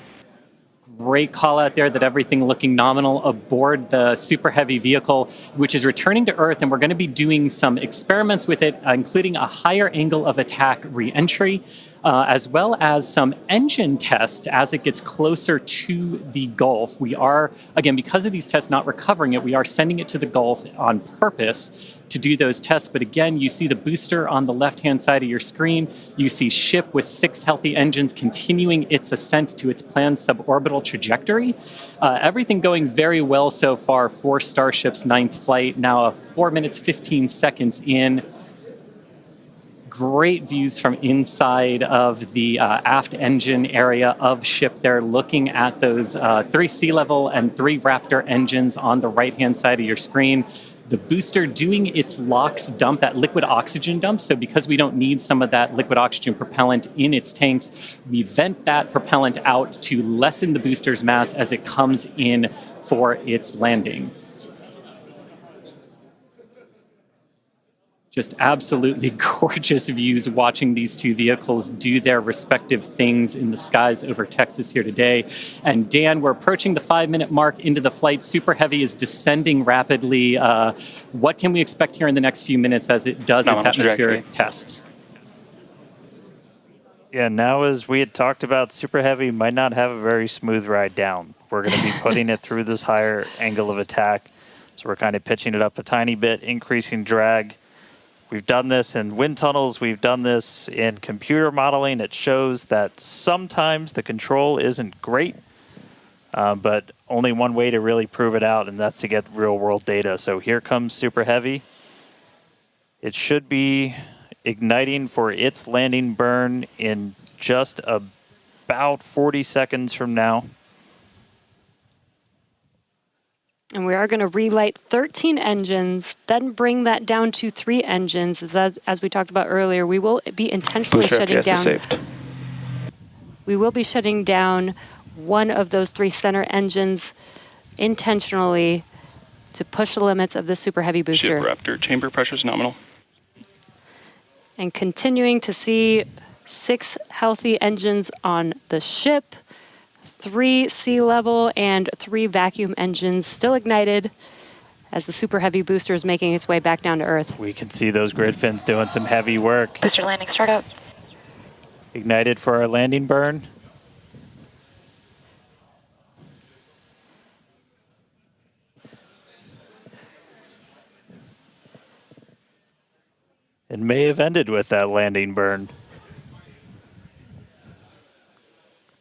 Great call out there that everything looking nominal aboard the Super Heavy vehicle, which is returning to Earth, and we're going to be doing some experiments with it, including a higher angle of attack re-entry, as well as some engine tests as it gets closer to the Gulf. We are, again, because of these tests not recovering it, we are sending it to the Gulf on purpose to do those tests. But again, you see the booster on the left-hand side of your screen. You see ship with 6 healthy engines continuing its ascent to its planned suborbital trajectory. Everything going very well so far for Starship's 9th flight. Now 4 minutes, 15 seconds in. Great views from inside of the aft engine area of ship there, looking at those 3 sea level and 3 Raptor engines on the right-hand side of your screen. The booster doing its LOX dump, that liquid oxygen dump. So because we don't need some of that liquid oxygen propellant in its tanks, we vent that propellant out to lessen the booster's mass as it comes in for its landing. Just absolutely gorgeous views watching these 2 vehicles do their respective things in the skies over Texas here today. And Dan, we're approaching the 5-minute mark into the flight. Super Heavy is descending rapidly. What can we expect here in the next few minutes as it does its atmospheric tests? Yeah, now as we had talked about, Super Heavy might not have a very smooth ride down. We're going to be putting it through this higher angle of attack. So we're kind of pitching it up a tiny bit, increasing drag. We've done this in wind tunnels. We've done this in computer modeling. It shows that sometimes the control isn't great, but only one way to really prove it out, and that's to get real-world data. So here comes Super Heavy. It should be igniting for its landing burn in just about 40 seconds from now. And we are going to relight 13 engines, then bring that down to 3 engines. As we talked about earlier, we will be intentionally shutting down. We will be shutting down one of those 3 center engines intentionally to push the limits of the Super Heavy booster. Ship Raptor, chamber pressure is nominal. And continuing to see 6 healthy engines on the ship. 3 sea level and 3 vacuum engines still ignited as the Super Heavy booster is making its way back down to Earth. We can see those grid fins doing some heavy work. Booster landing startup. Ignited for our landing burn. It may have ended with that landing burn.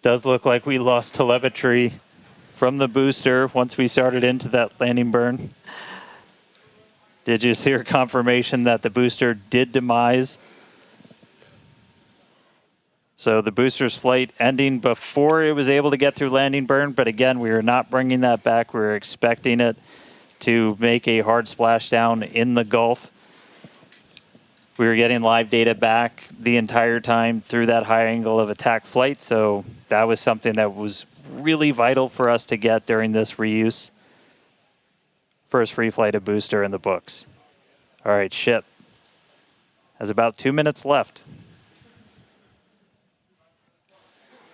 Does look like we lost telemetry from the booster once we started into that landing burn. Did you hear confirmation that the booster did demise? So the booster's flight ending before it was able to get through landing burn, but again, we are not bringing that back. We're expecting it to make a hard splashdown in the Gulf. We were getting live data back the entire time through that high angle of attack flight, so that was something that was really vital for us to get during this reuse. First free flight of booster in the books. All right, ship has about 2 minutes left.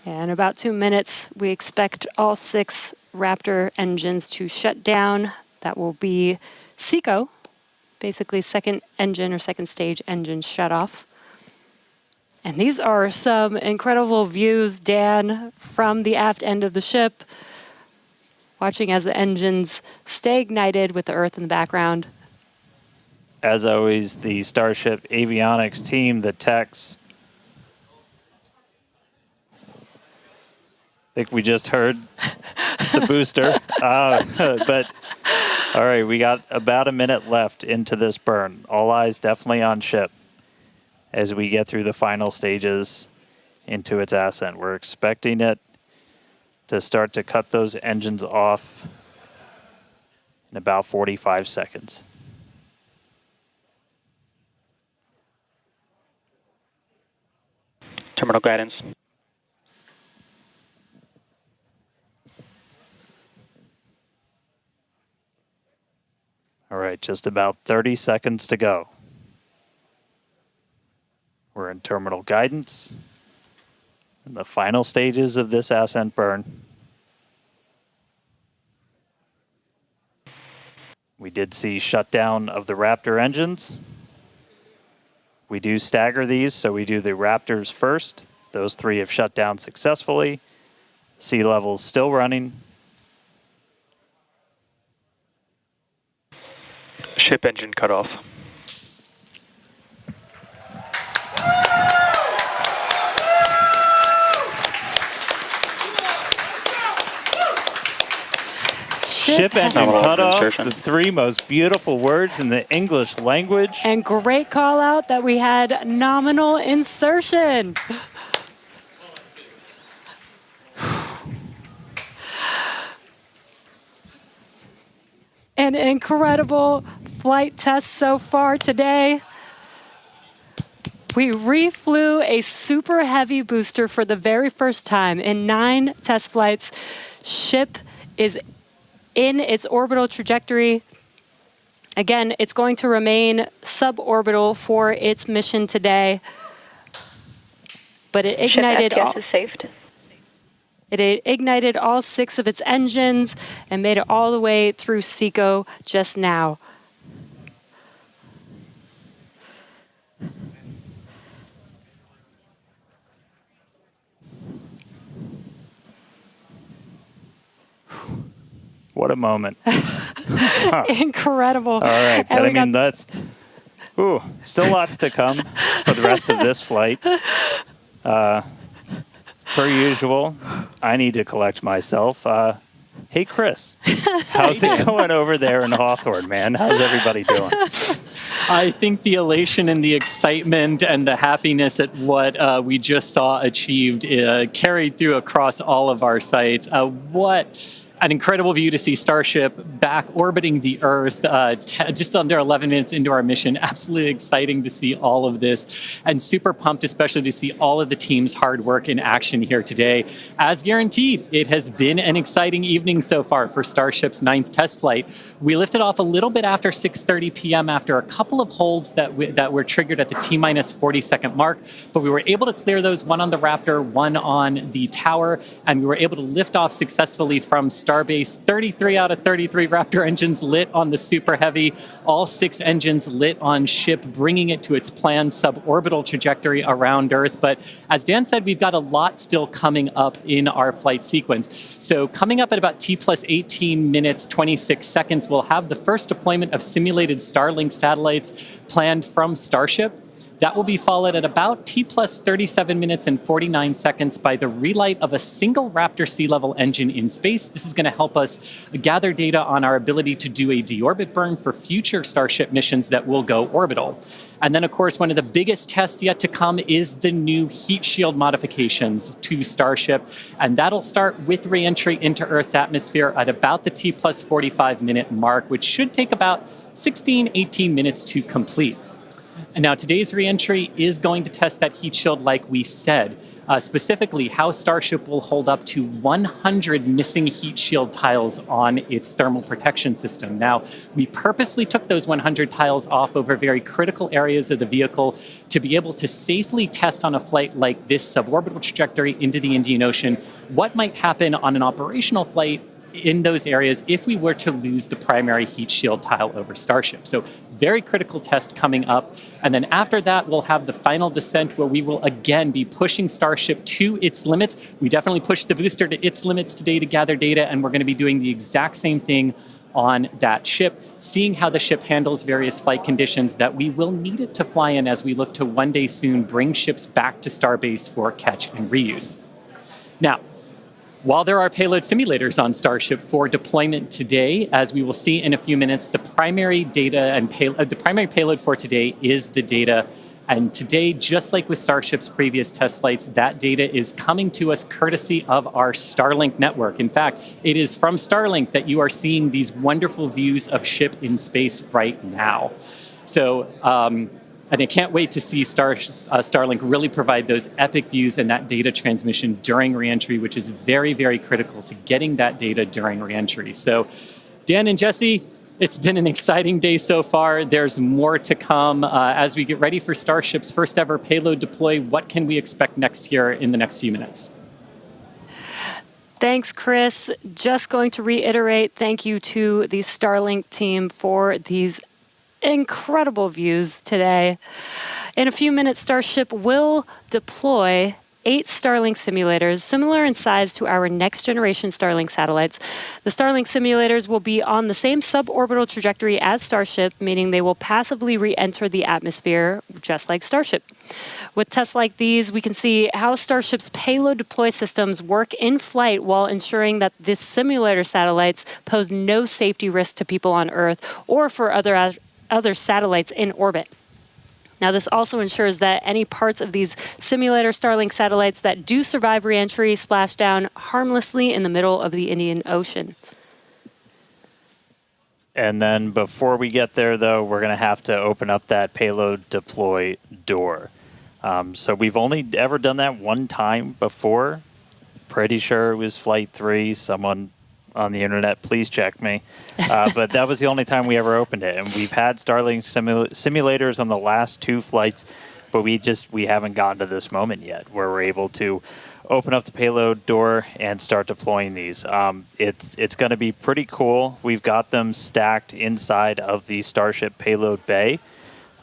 In about 2 minutes, we expect all 6 Raptor engines to shut down. That will be SECO. Basically second engine or second stage engine shut off. And these are some incredible views, Dan, from the aft end of the ship, watching as the engines stay ignited with the Earth in the background. As always, the Starship avionics team, the techs. I think we just heard the booster, but All right, we got about a minute left into this burn. All eyes definitely on ship as we get through the final stages into its ascent. We're expecting it to start to cut those engines off in about 45 seconds. Terminal guidance. All right, just about 30 seconds to go. We're in terminal guidance in the final stages of this ascent burn. We did see shutdown of the Raptor engines. We do stagger these, so we do the Raptors first. Those 3 have shut down successfully. Sea level's still running. Ship engine cutoff. Ship engine cutoff, the 3 most beautiful words in the English language. And great call out that we had nominal insertion. An incredible flight test so far today. We reflew a super heavy booster for the very first time in 9 test flights. Ship is in its orbital trajectory. Again, it's going to remain suborbital for its mission today. But it ignited Ship STS is saved. It ignited all 6 of its engines and made it all the way through SECO just now. What a moment. Incredible. All right, but I mean, that's still lots to come for the rest of this flight. Per usual, I need to collect myself. Hey, Chris, how's it going over there in Hawthorne, man? How's everybody doing? I think the elation and the excitement and the happiness at what we just saw achieved carried through across all of our sites. What an incredible view to see Starship back orbiting the Earth just under 11 minutes into our mission. Absolutely exciting to see all of this, and super pumped especially to see all of the team's hard work in action here today. As guaranteed, it has been an exciting evening so far for Starship's 9th test flight. We lifted off a little bit after 6:30 p.m. after a couple of holds that were triggered at the T-minus 40-second mark, but we were able to clear those, one on the Raptor, one on the tower, and we were able to lift off successfully from Starbase. 33 out of 33 Raptor engines lit on the Super Heavy, all 6 engines lit on Ship, bringing it to its planned suborbital trajectory around Earth. But as Dan said, we've got a lot still coming up in our flight sequence. So coming up at about T plus 18 minutes, 26 seconds, we'll have the first deployment of simulated Starlink satellites planned from Starship. That will be followed at about T plus 37 minutes and 49 seconds by the relight of a single Raptor sea level engine in space. This is going to help us gather data on our ability to do a deorbit burn for future Starship missions that will go orbital. And then, of course, one of the biggest tests yet to come is the new heat shield modifications to Starship. And that'll start with re-entry into Earth's atmosphere at about the T plus 45 minute mark, which should take about 16, 18 minutes to complete. And now today's reentry is going to test that heat shield like we said, specifically how Starship will hold up to 100 missing heat shield tiles on its thermal protection system. Now, we purposely took those 100 tiles off over very critical areas of the vehicle to be able to safely test on a flight like this suborbital trajectory into the Indian Ocean what might happen on an operational flight in those areas if we were to lose the primary heat shield tile over Starship. So very critical test coming up. And then after that, we'll have the final descent where we will again be pushing Starship to its limits. We definitely pushed the booster to its limits today to gather data, and we're going to be doing the exact same thing on that ship, seeing how the ship handles various flight conditions that we will need it to fly in as we look to one day soon bring ships back to Starbase for catch and reuse. Now, While there are payload simulators on Starship for deployment today, as we will see in a few minutes, the primary payload for today is the data. And today, just like with Starship's previous test flights, that data is coming to us courtesy of our Starlink network. In fact, it is from Starlink that you are seeing these wonderful views of ship in space right now. So, and I can't wait to see Starlink really provide those epic views and that data transmission during reentry, which is very, very critical to getting that data during reentry. So, Dan and Jesse, it's been an exciting day so far. There's more to come. As we get ready for Starship's first ever payload deploy, what can we expect next here in the next few minutes? Thanks, Chris. Just going to reiterate, thank you to the Starlink team for these incredible views today. In a few minutes, Starship will deploy 8 Starlink simulators, similar in size to our next generation Starlink satellites. The Starlink simulators will be on the same suborbital trajectory as Starship, meaning they will passively re-enter the atmosphere, just like Starship. With tests like these, we can see how Starship's payload deploy systems work in flight while ensuring that the simulator satellites pose no safety risk to people on Earth or for other satellites in orbit. Now, this also ensures that any parts of these simulator Starlink satellites that do survive reentry splash down harmlessly in the middle of the Indian Ocean. And then before we get there, though, we're going to have to open up that payload deploy door. So we've only ever done that one time before. Pretty sure it was Flight 3. Someone on the internet, please check me. But that was the only time we ever opened it. And we've had Starlink simulators on the last 2 flights, but we haven't gotten to this moment yet where we're able to open up the payload door and start deploying these. It's going to be pretty cool. We've got them stacked inside of the Starship payload bay,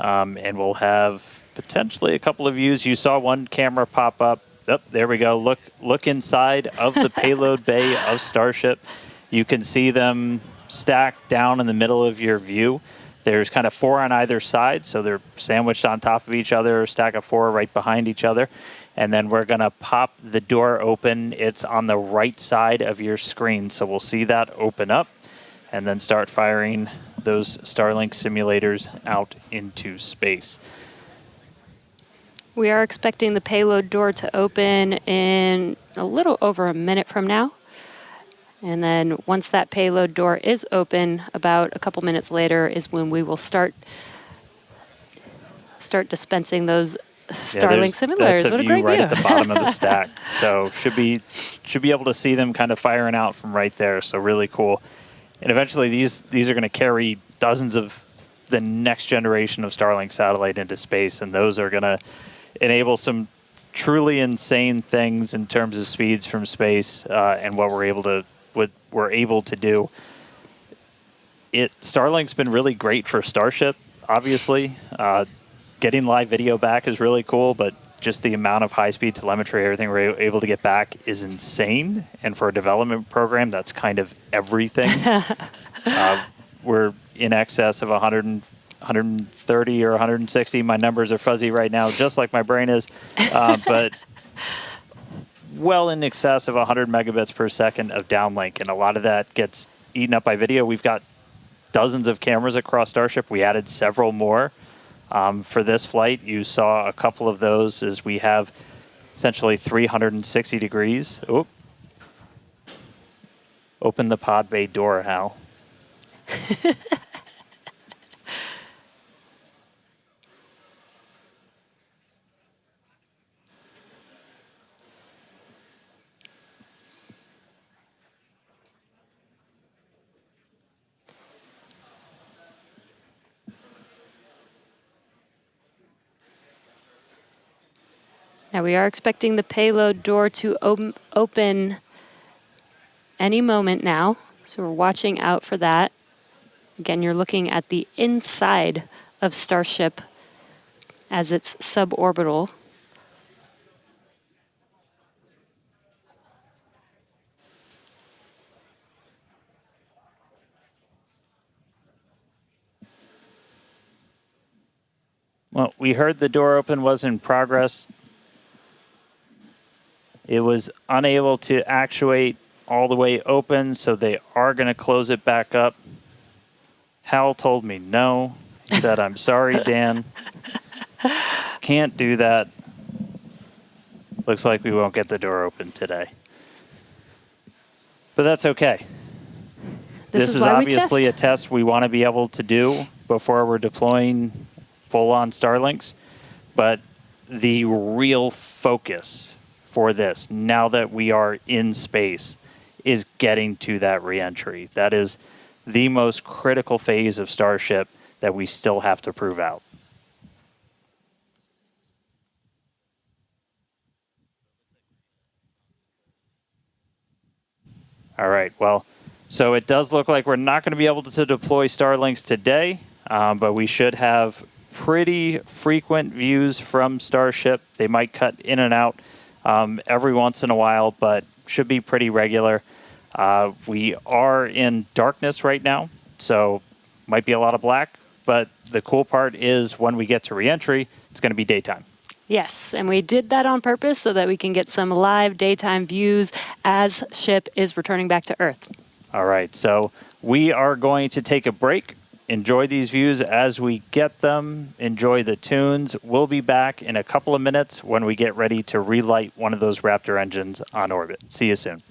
and we'll have potentially a couple of views. You saw one camera pop up. Oh, there we go. Look inside of the payload bay of Starship. You can see them stacked down in the middle of your view. There's kind of 4 on either side, so they're sandwiched on top of each other, a stack of 4 right behind each other. And then we're going to pop the door open. It's on the right side of your screen, so we'll see that open up and then start firing those Starlink simulators out into space. We are expecting the payload door to open in a little over a minute from now. And then once that payload door is open, about a couple minutes later is when we will start dispensing those Starlink simulators. That's what a view great right view. at the bottom of the stack. So should be able to see them kind of firing out from right there. So really cool. And eventually these are going to carry dozens of the next generation of Starlink satellite into space, and those are going to enable some truly insane things in terms of speeds from space and what we're able to do. Starlink's been really great for Starship, obviously. Getting live video back is really cool, but just the amount of high-speed telemetry, everything we're able to get back is insane. And for a development program, that's kind of everything. We're in excess of 130 or 160. My numbers are fuzzy right now, just like my brain is. But well in excess of 100 megabits per second of downlink. And a lot of that gets eaten up by video. We've got dozens of cameras across Starship. We added several more for this flight. You saw a couple of those as we have essentially 360 degrees. Oop. Open the pod bay door, Hal. Now we are expecting the payload door to open any moment now, so we're watching out for that. Again, you're looking at the inside of Starship as it's suborbital. Well, we heard the door open was in progress. It was unable to actuate all the way open, so they are going to close it back up. Hal told me no. He said, I'm sorry, Dan. Can't do that. Looks like we won't get the door open today. But that's okay. This is obviously a test we want to be able to do before we're deploying full-on Starlinks. But the real focus for this, now that we are in space, is getting to that reentry. That is the most critical phase of Starship that we still have to prove out. All right, well, so it does look like we're not going to be able to deploy Starlinks today, but we should have pretty frequent views from Starship. They might cut in and out every once in a while, but should be pretty regular. We are in darkness right now, so might be a lot of black, but the cool part is when we get to reentry, it's going to be daytime. Yes, and we did that on purpose so that we can get some live daytime views as ship is returning back to Earth. All right, so we are going to take a break. Enjoy these views as we get them. Enjoy the tunes. We'll be back in a couple of minutes when we get ready to relight one of those Raptor engines on orbit. See you soon.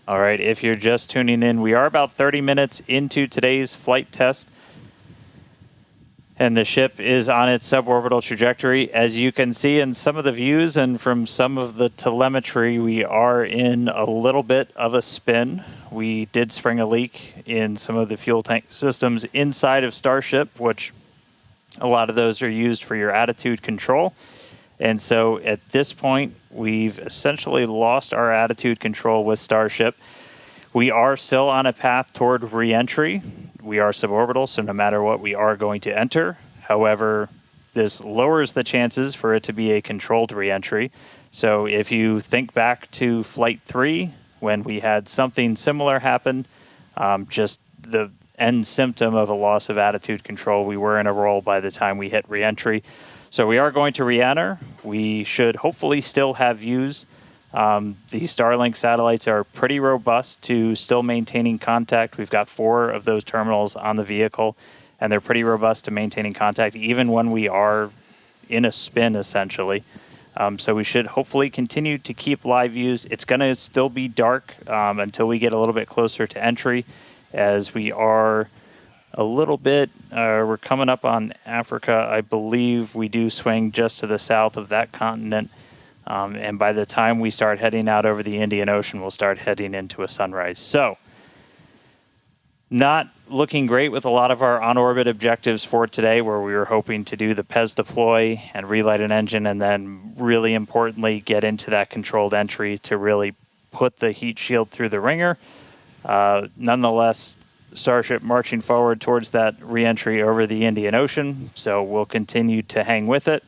All right, if you're just tuning in, we are about 30 minutes into today's flight test, and the ship is on its suborbital trajectory. As you can see in some of the views and from some of the telemetry, we are in a little bit of a spin. We did spring a leak in some of the fuel tank systems inside of Starship, which a lot of those are used for your attitude control. And so at this point, we've essentially lost our attitude control with Starship. We are still on a path toward re-entry. We are suborbital, so no matter what, we are going to enter. However, this lowers the chances for it to be a controlled re-entry. So if you think back to Flight 3, when we had something similar happen, just the end symptom of a loss of attitude control, we were in a roll by the time we hit re-entry. So we are going to re-enter. We should hopefully still have views. The Starlink satellites are pretty robust to still maintaining contact. We've got 4 of those terminals on the vehicle, and they're pretty robust to maintaining contact even when we are in a spin, essentially. So we should hopefully continue to keep live views. It's going to still be dark until we get a little bit closer to entry, as we are a little bit, we're coming up on Africa. I believe we do swing just to the south of that continent. And by the time we start heading out over the Indian Ocean, we'll start heading into a sunrise. So, not looking great with a lot of our on-orbit objectives for today, where we were hoping to do the PES deploy and relight an engine, and then really importantly, get into that controlled entry to really put the heat shield through the ringer. Nonetheless, Starship marching forward towards that re-entry over the Indian Ocean, so we'll continue to hang with it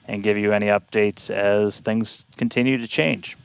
and give you any updates as things continue to change.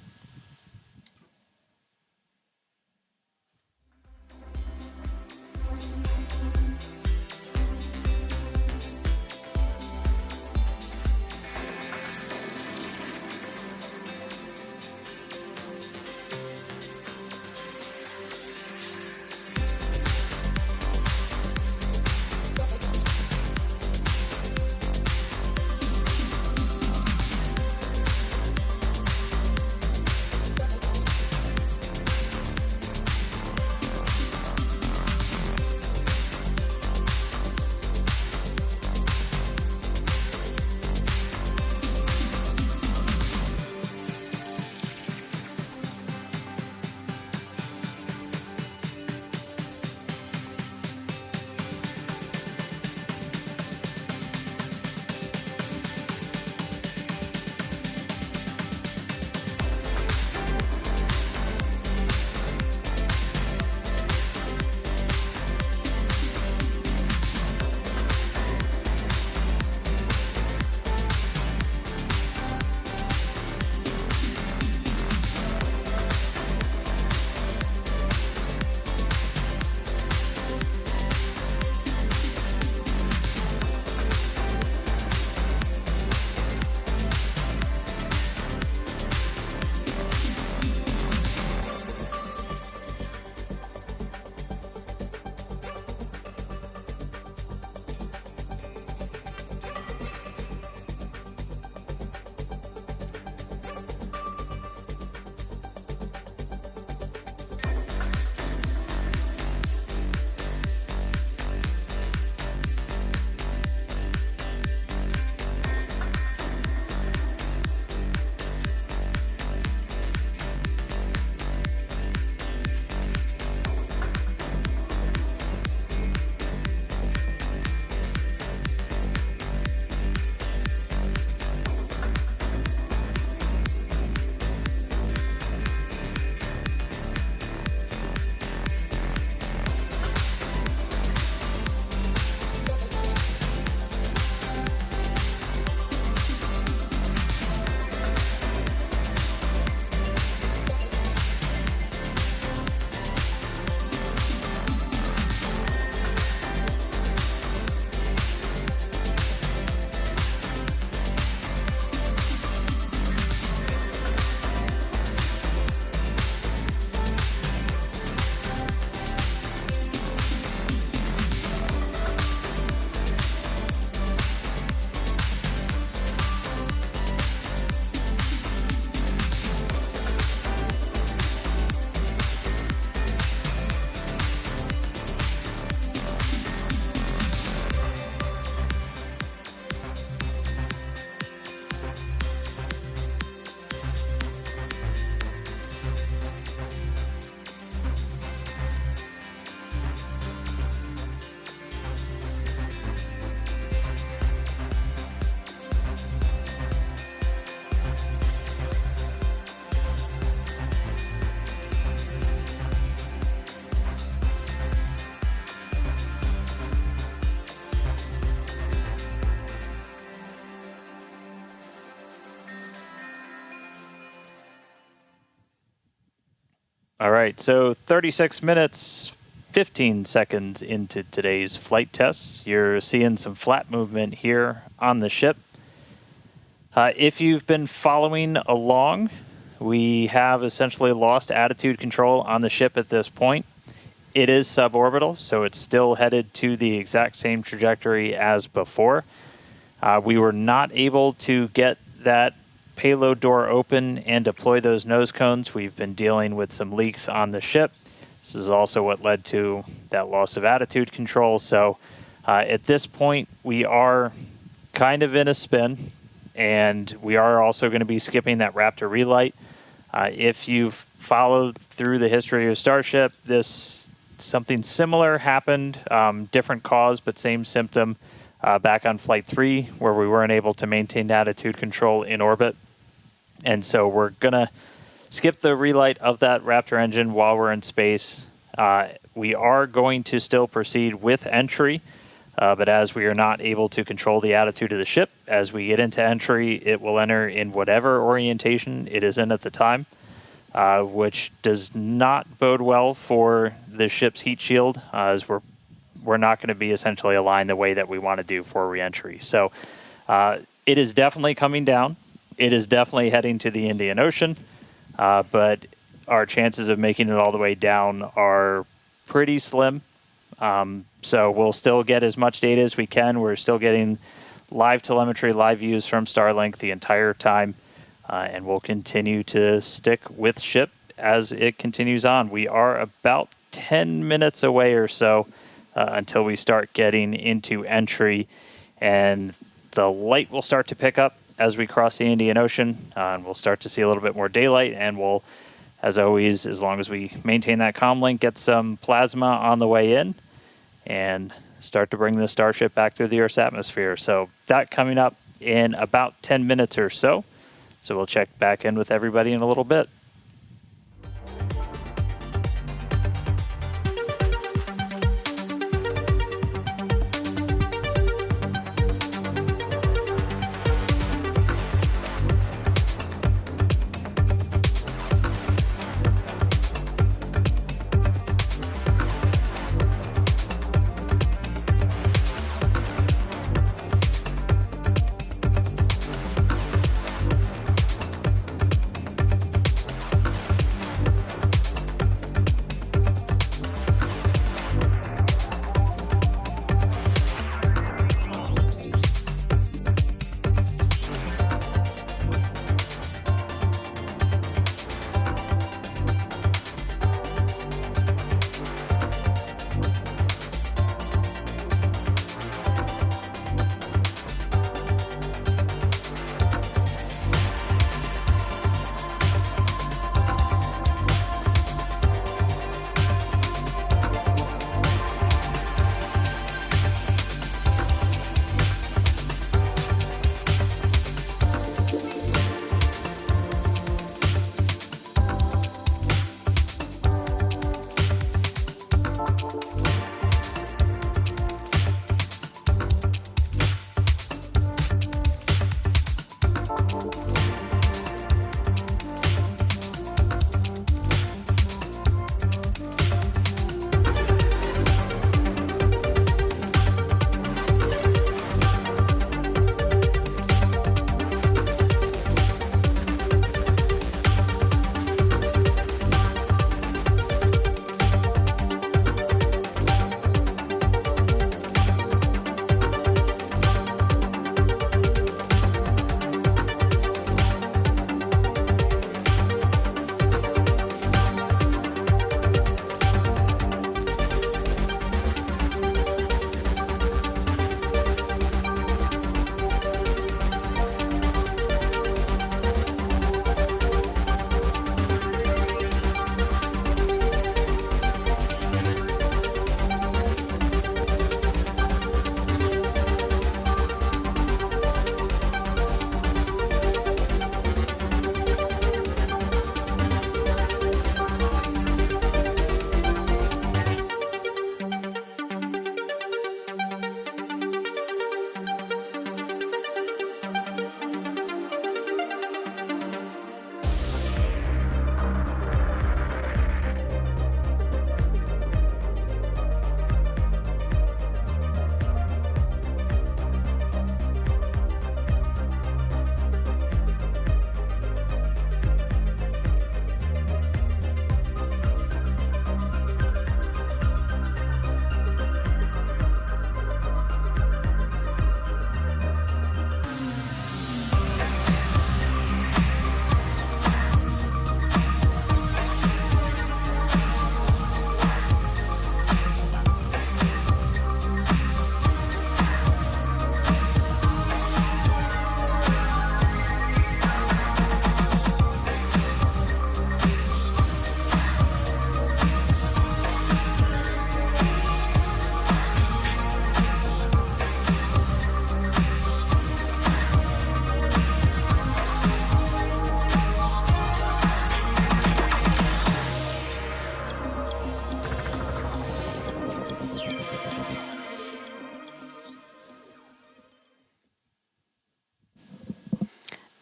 All right, so 36 minutes, 15 seconds into today's flight tests. You're seeing some flat movement here on the ship. If you've been following along, we have essentially lost attitude control on the ship at this point. It is suborbital, so it's still headed to the exact same trajectory as before. We were not able to get that payload door open and deploy those nose cones. We've been dealing with some leaks on the ship. This is also what led to that loss of attitude control. So at this point, we are kind of in a spin, and we are also going to be skipping that Raptor relight. If you've followed through the history of Starship, something similar happened, different cause, but same symptom back on Flight 3, where we weren't able to maintain attitude control in orbit. And so we're going to skip the relight of that Raptor engine while we're in space. We are going to still proceed with entry, but as we are not able to control the attitude of the ship, as we get into entry, it will enter in whatever orientation it is in at the time, which does not bode well for the ship's heat shield, as we're not going to be essentially aligned the way that we want to do for reentry. So it is definitely coming down. It is definitely heading to the Indian Ocean, but our chances of making it all the way down are pretty slim. So we'll still get as much data as we can. We're still getting live telemetry, live views from Starlink the entire time, and we'll continue to stick with ship as it continues on. We are about 10 minutes away or so until we start getting into entry, and the light will start to pick up as we cross the Indian Ocean, and we'll start to see a little bit more daylight, and we'll, as always, as long as we maintain that comm link, get some plasma on the way in and start to bring the Starship back through the Earth's atmosphere. So that coming up in about 10 minutes or so. So we'll check back in with everybody in a little bit.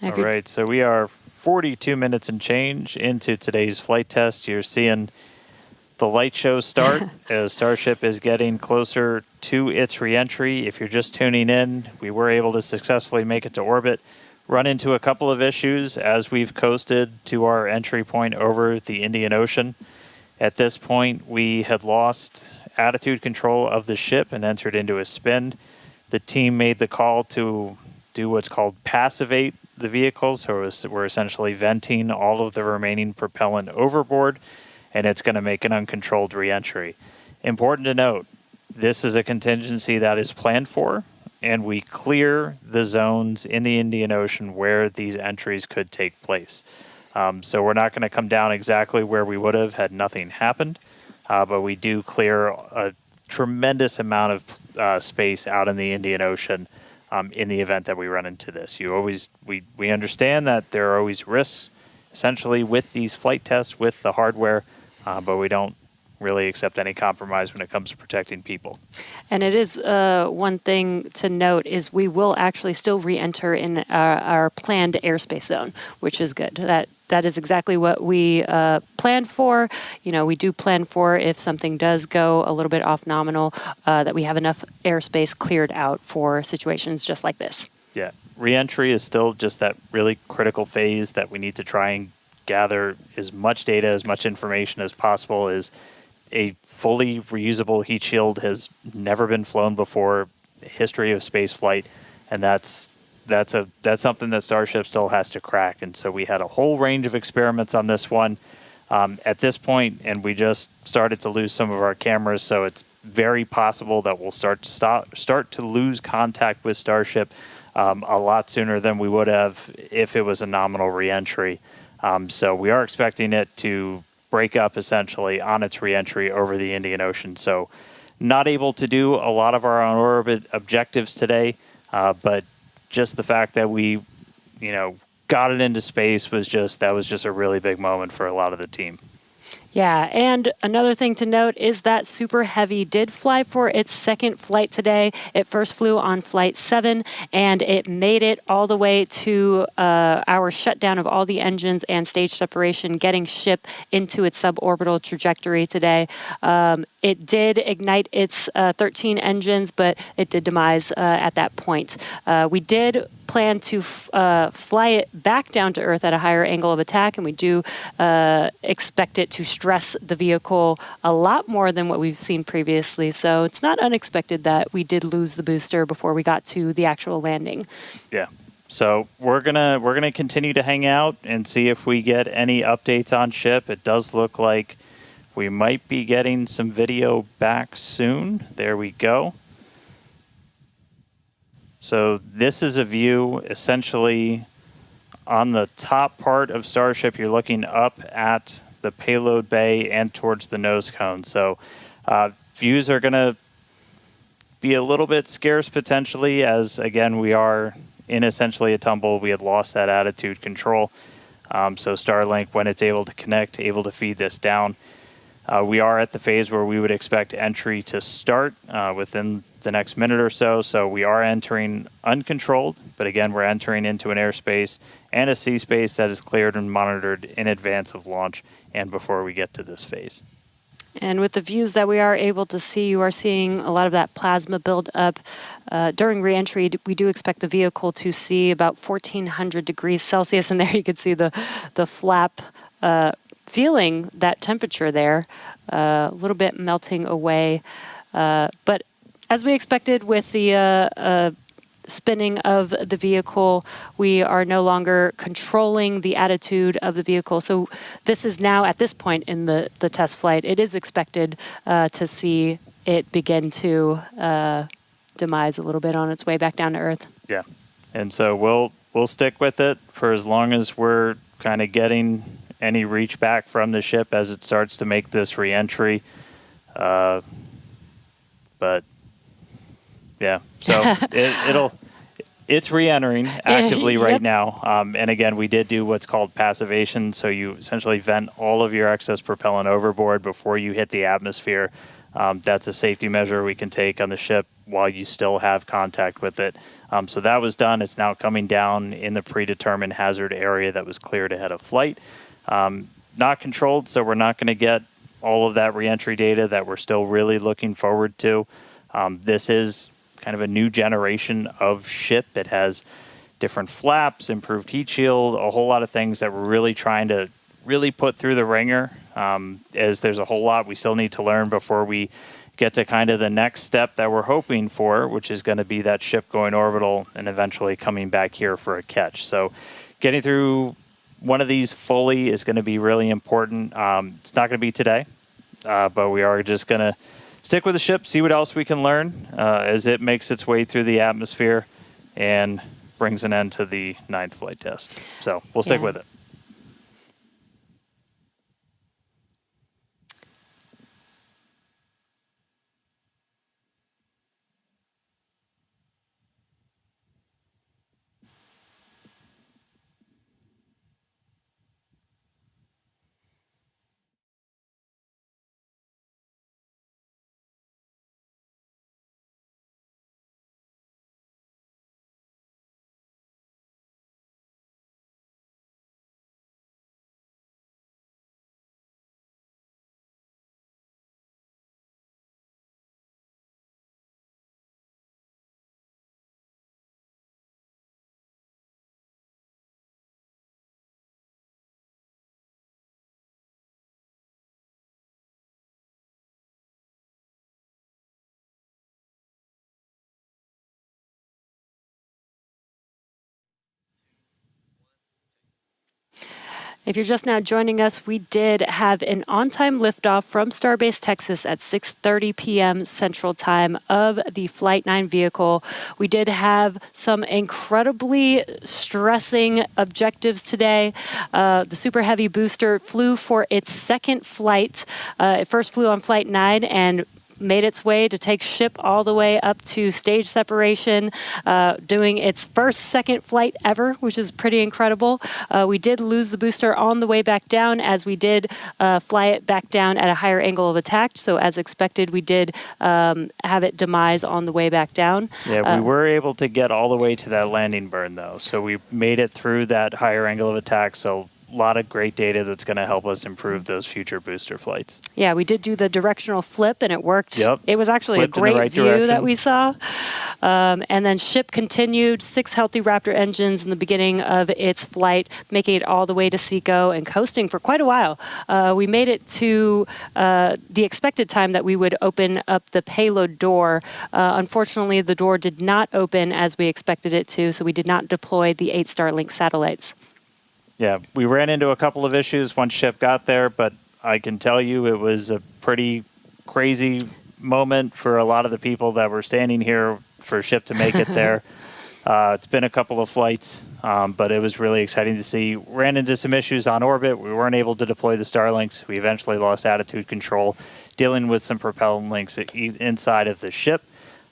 All right, so we are 42 minutes and change into today's flight test. You're seeing the light show start as Starship is getting closer to its reentry. If you're just tuning in, we were able to successfully make it to orbit, run into a couple of issues as we've coasted to our entry point over the Indian Ocean. At this point, we had lost attitude control of the ship and entered into a spin. The team made the call to do what's called passivate the vehicle, so we're essentially venting all of the remaining propellant overboard, and it's going to make an uncontrolled reentry. Important to note, this is a contingency that is planned for, and we clear the zones in the Indian Ocean where these entries could take place. So we're not going to come down exactly where we would have had nothing happened, but we do clear a tremendous amount of space out in the Indian Ocean in the event that we run into this. We understand that there are always risks, essentially, with these flight tests, with the hardware, but we don't really accept any compromise when it comes to protecting people. And it is one thing to note is we will actually still re-enter in our planned airspace zone, which is good. That is exactly what we planned for. You know, we do plan for if something does go a little bit off nominal, that we have enough airspace cleared out for situations just like this. Yeah, re-entry is still just that really critical phase that we need to try and gather as much data, as much information as possible. Is a fully reusable heat shield has never been flown before, the history of space flight, and that's something that Starship still has to crack. And so we had a whole range of experiments on this one at this point, and we just started to lose some of our cameras, so it's very possible that we'll start to lose contact with Starship a lot sooner than we would have if it was a nominal reentry. So we are expecting it to break up essentially on its reentry over the Indian Ocean. So not able to do a lot of our on-orbit objectives today, but just the fact that we, got it into space was just a really big moment for a lot of the team. Yeah, and another thing to note is that Super Heavy did fly for its second flight today. It first flew on Flight 7, and it made it all the way to our shutdown of all the engines and stage separation, getting ship into its suborbital trajectory today. It did ignite its 13 engines, but it did demise at that point. We did plan to fly it back down to Earth at a higher angle of attack, and we do expect it to stress the vehicle a lot more than what we've seen previously. So it's not unexpected that we did lose the booster before we got to the actual landing. Yeah. So we're gonna continue to hang out and see if we get any updates on ship. It does look like we might be getting some video back soon. There we go. So this is a view essentially on the top part of Starship. You're looking up at the payload bay and towards the nose cone. So views are going to be a little bit scarce potentially, as again, we are in essentially a tumble. We had lost that attitude control. So Starlink, when it's able to connect, able to feed this down. We are at the phase where we would expect entry to start within the next minute or so. So we are entering uncontrolled, but again, we're entering into an airspace and a sea space that is cleared and monitored in advance of launch and before we get to this phase. And with the views that we are able to see, you are seeing a lot of that plasma build up. During reentry, we do expect the vehicle to see about 1400 degrees Celsius, and there you can see the flap feeling that temperature there, a little bit melting away. But as we expected with the spinning of the vehicle, we are no longer controlling the attitude of the vehicle. So this is now, at this point in the test flight, it is expected to see it begin to demise a little bit on its way back down to Earth. Yeah. And so we'll stick with it for as long as we're kind of getting any reach back from the ship as it starts to make this reentry. But yeah, so it's re-entering actively right now. And again, we did do what's called passivation. So you essentially vent all of your excess propellant overboard before you hit the atmosphere. That's a safety measure we can take on the ship while you still have contact with it. So that was done. It's now coming down in the predetermined hazard area that was cleared ahead of flight. Not controlled, so we're not going to get all of that reentry data that we're still really looking forward to. This is kind of a new generation of ship. It has different flaps, improved heat shield, a whole lot of things that we're really trying to really put through the ringer, as there's a whole lot we still need to learn before we get to kind of the next step that we're hoping for, which is going to be that ship going orbital and eventually coming back here for a catch. So getting through one of these fully is going to be really important. It's not going to be today, but we are just going to stick with the ship, see what else we can learn as it makes its way through the atmosphere and brings an end to the 9th flight test. So we'll stick with it. If you're just now joining us, we did have an on-time liftoff from Starbase Texas at 6:30 p.m. Central Time of the Flight 9 vehicle. We did have some incredibly stressing objectives today. The Super Heavy booster flew for its second flight. It first flew on Flight 9 and made its way to take ship all the way up to stage separation, doing its second flight ever, which is pretty incredible. We did lose the booster on the way back down, as we did fly it back down at a higher angle of attack. So as expected, we did have it demise on the way back down. Yeah, we were able to get all the way to that landing burn, though. So we made it through that higher angle of attack. So a lot of great data that's going to help us improve those future booster flights. Yeah, we did do the directional flip, and it worked. Yep. It was actually Flipped a great right view direction that we saw. And then ship continued, 6 healthy Raptor engines in the beginning of its flight, making it all the way to SECO and coasting for quite a while. We made it to the expected time that we would open up the payload door. Unfortunately, the door did not open as we expected it to, so we did not deploy the 8 Starlink satellites. Yeah, we ran into a couple of issues once ship got there, but I can tell you it was a pretty crazy moment for a lot of the people that were standing here for ship to make it there. It's been a couple of flights, but it was really exciting to see. Ran into some issues on orbit. We weren't able to deploy the Starlinks. We eventually lost attitude control, dealing with some propellant links inside of the ship.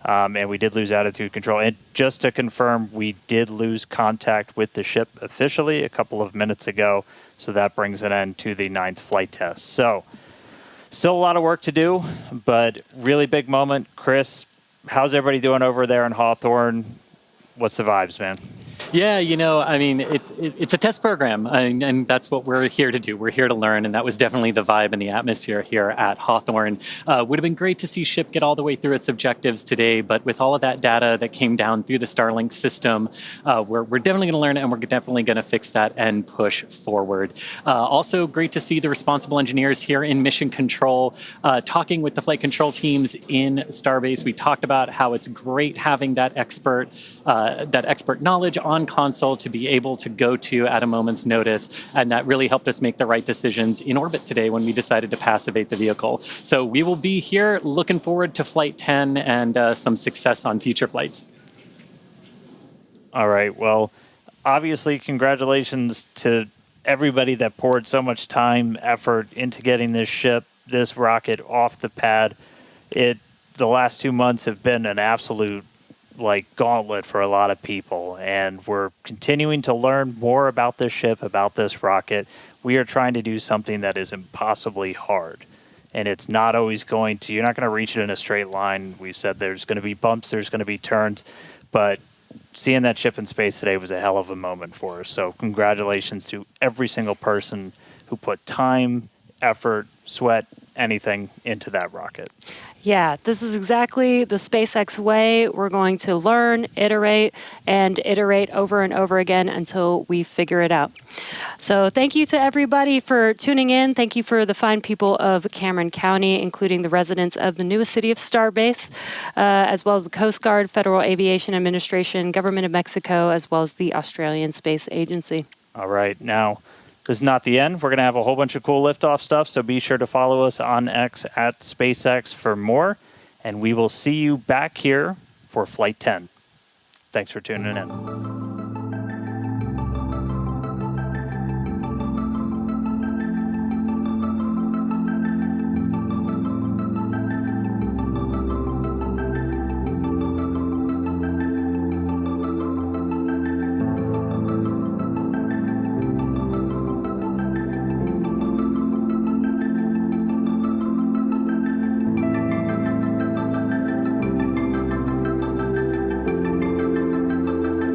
And we did lose attitude control. And just to confirm, we did lose contact with the ship officially a couple of minutes ago. So that brings an end to the 9th flight test. So still a lot of work to do, but really big moment. Chris, how's everybody doing over there in Hawthorne? What's the vibes, man? Yeah, I mean, it's a test program, and that's what we're here to do. We're here to learn, and that was definitely the vibe and the atmosphere here at Hawthorne. Would have been great to see ship get all the way through its objectives today, but with all of that data that came down through the Starlink system, we're definitely going to learn it, and we're definitely going to fix that and push forward. Also, great to see the responsible engineers here in Mission Control talking with the flight control teams in Starbase. We talked about how it's great having that expert knowledge on console to be able to go to at a moment's notice, and that really helped us make the right decisions in orbit today when we decided to passivate the vehicle. So we will be here looking forward to Flight 10 and some success on future flights. All right, well, obviously congratulations to everybody that poured so much time, effort into getting this rocket off the pad. The last 2 months have been an absolute gauntlet for a lot of people, and we're continuing to learn more about this ship, about this rocket. We are trying to do something that is impossibly hard, and it's not always going to, you're not going to reach it in a straight line. We've said there's going to be bumps, there's going to be turns, but seeing that ship in space today was a hell of a moment for us. So congratulations to every single person who put time, effort, sweat, anything into that rocket. Yeah, this is exactly the SpaceX way. We're going to learn, iterate, and iterate over and over again until we figure it out. So thank you to everybody for tuning in. Thank you for the fine people of Cameron County, including the residents of the newest city of Starbase, as well as the Coast Guard, Federal Aviation Administration, Government of Mexico, as well as the Australian Space Agency. All right, now, this is not the end. We're going to have a whole bunch of cool liftoff stuff, so be sure to follow us on X at SpaceX for more, and we will see you back here for Flight 10. Thanks for tuning in.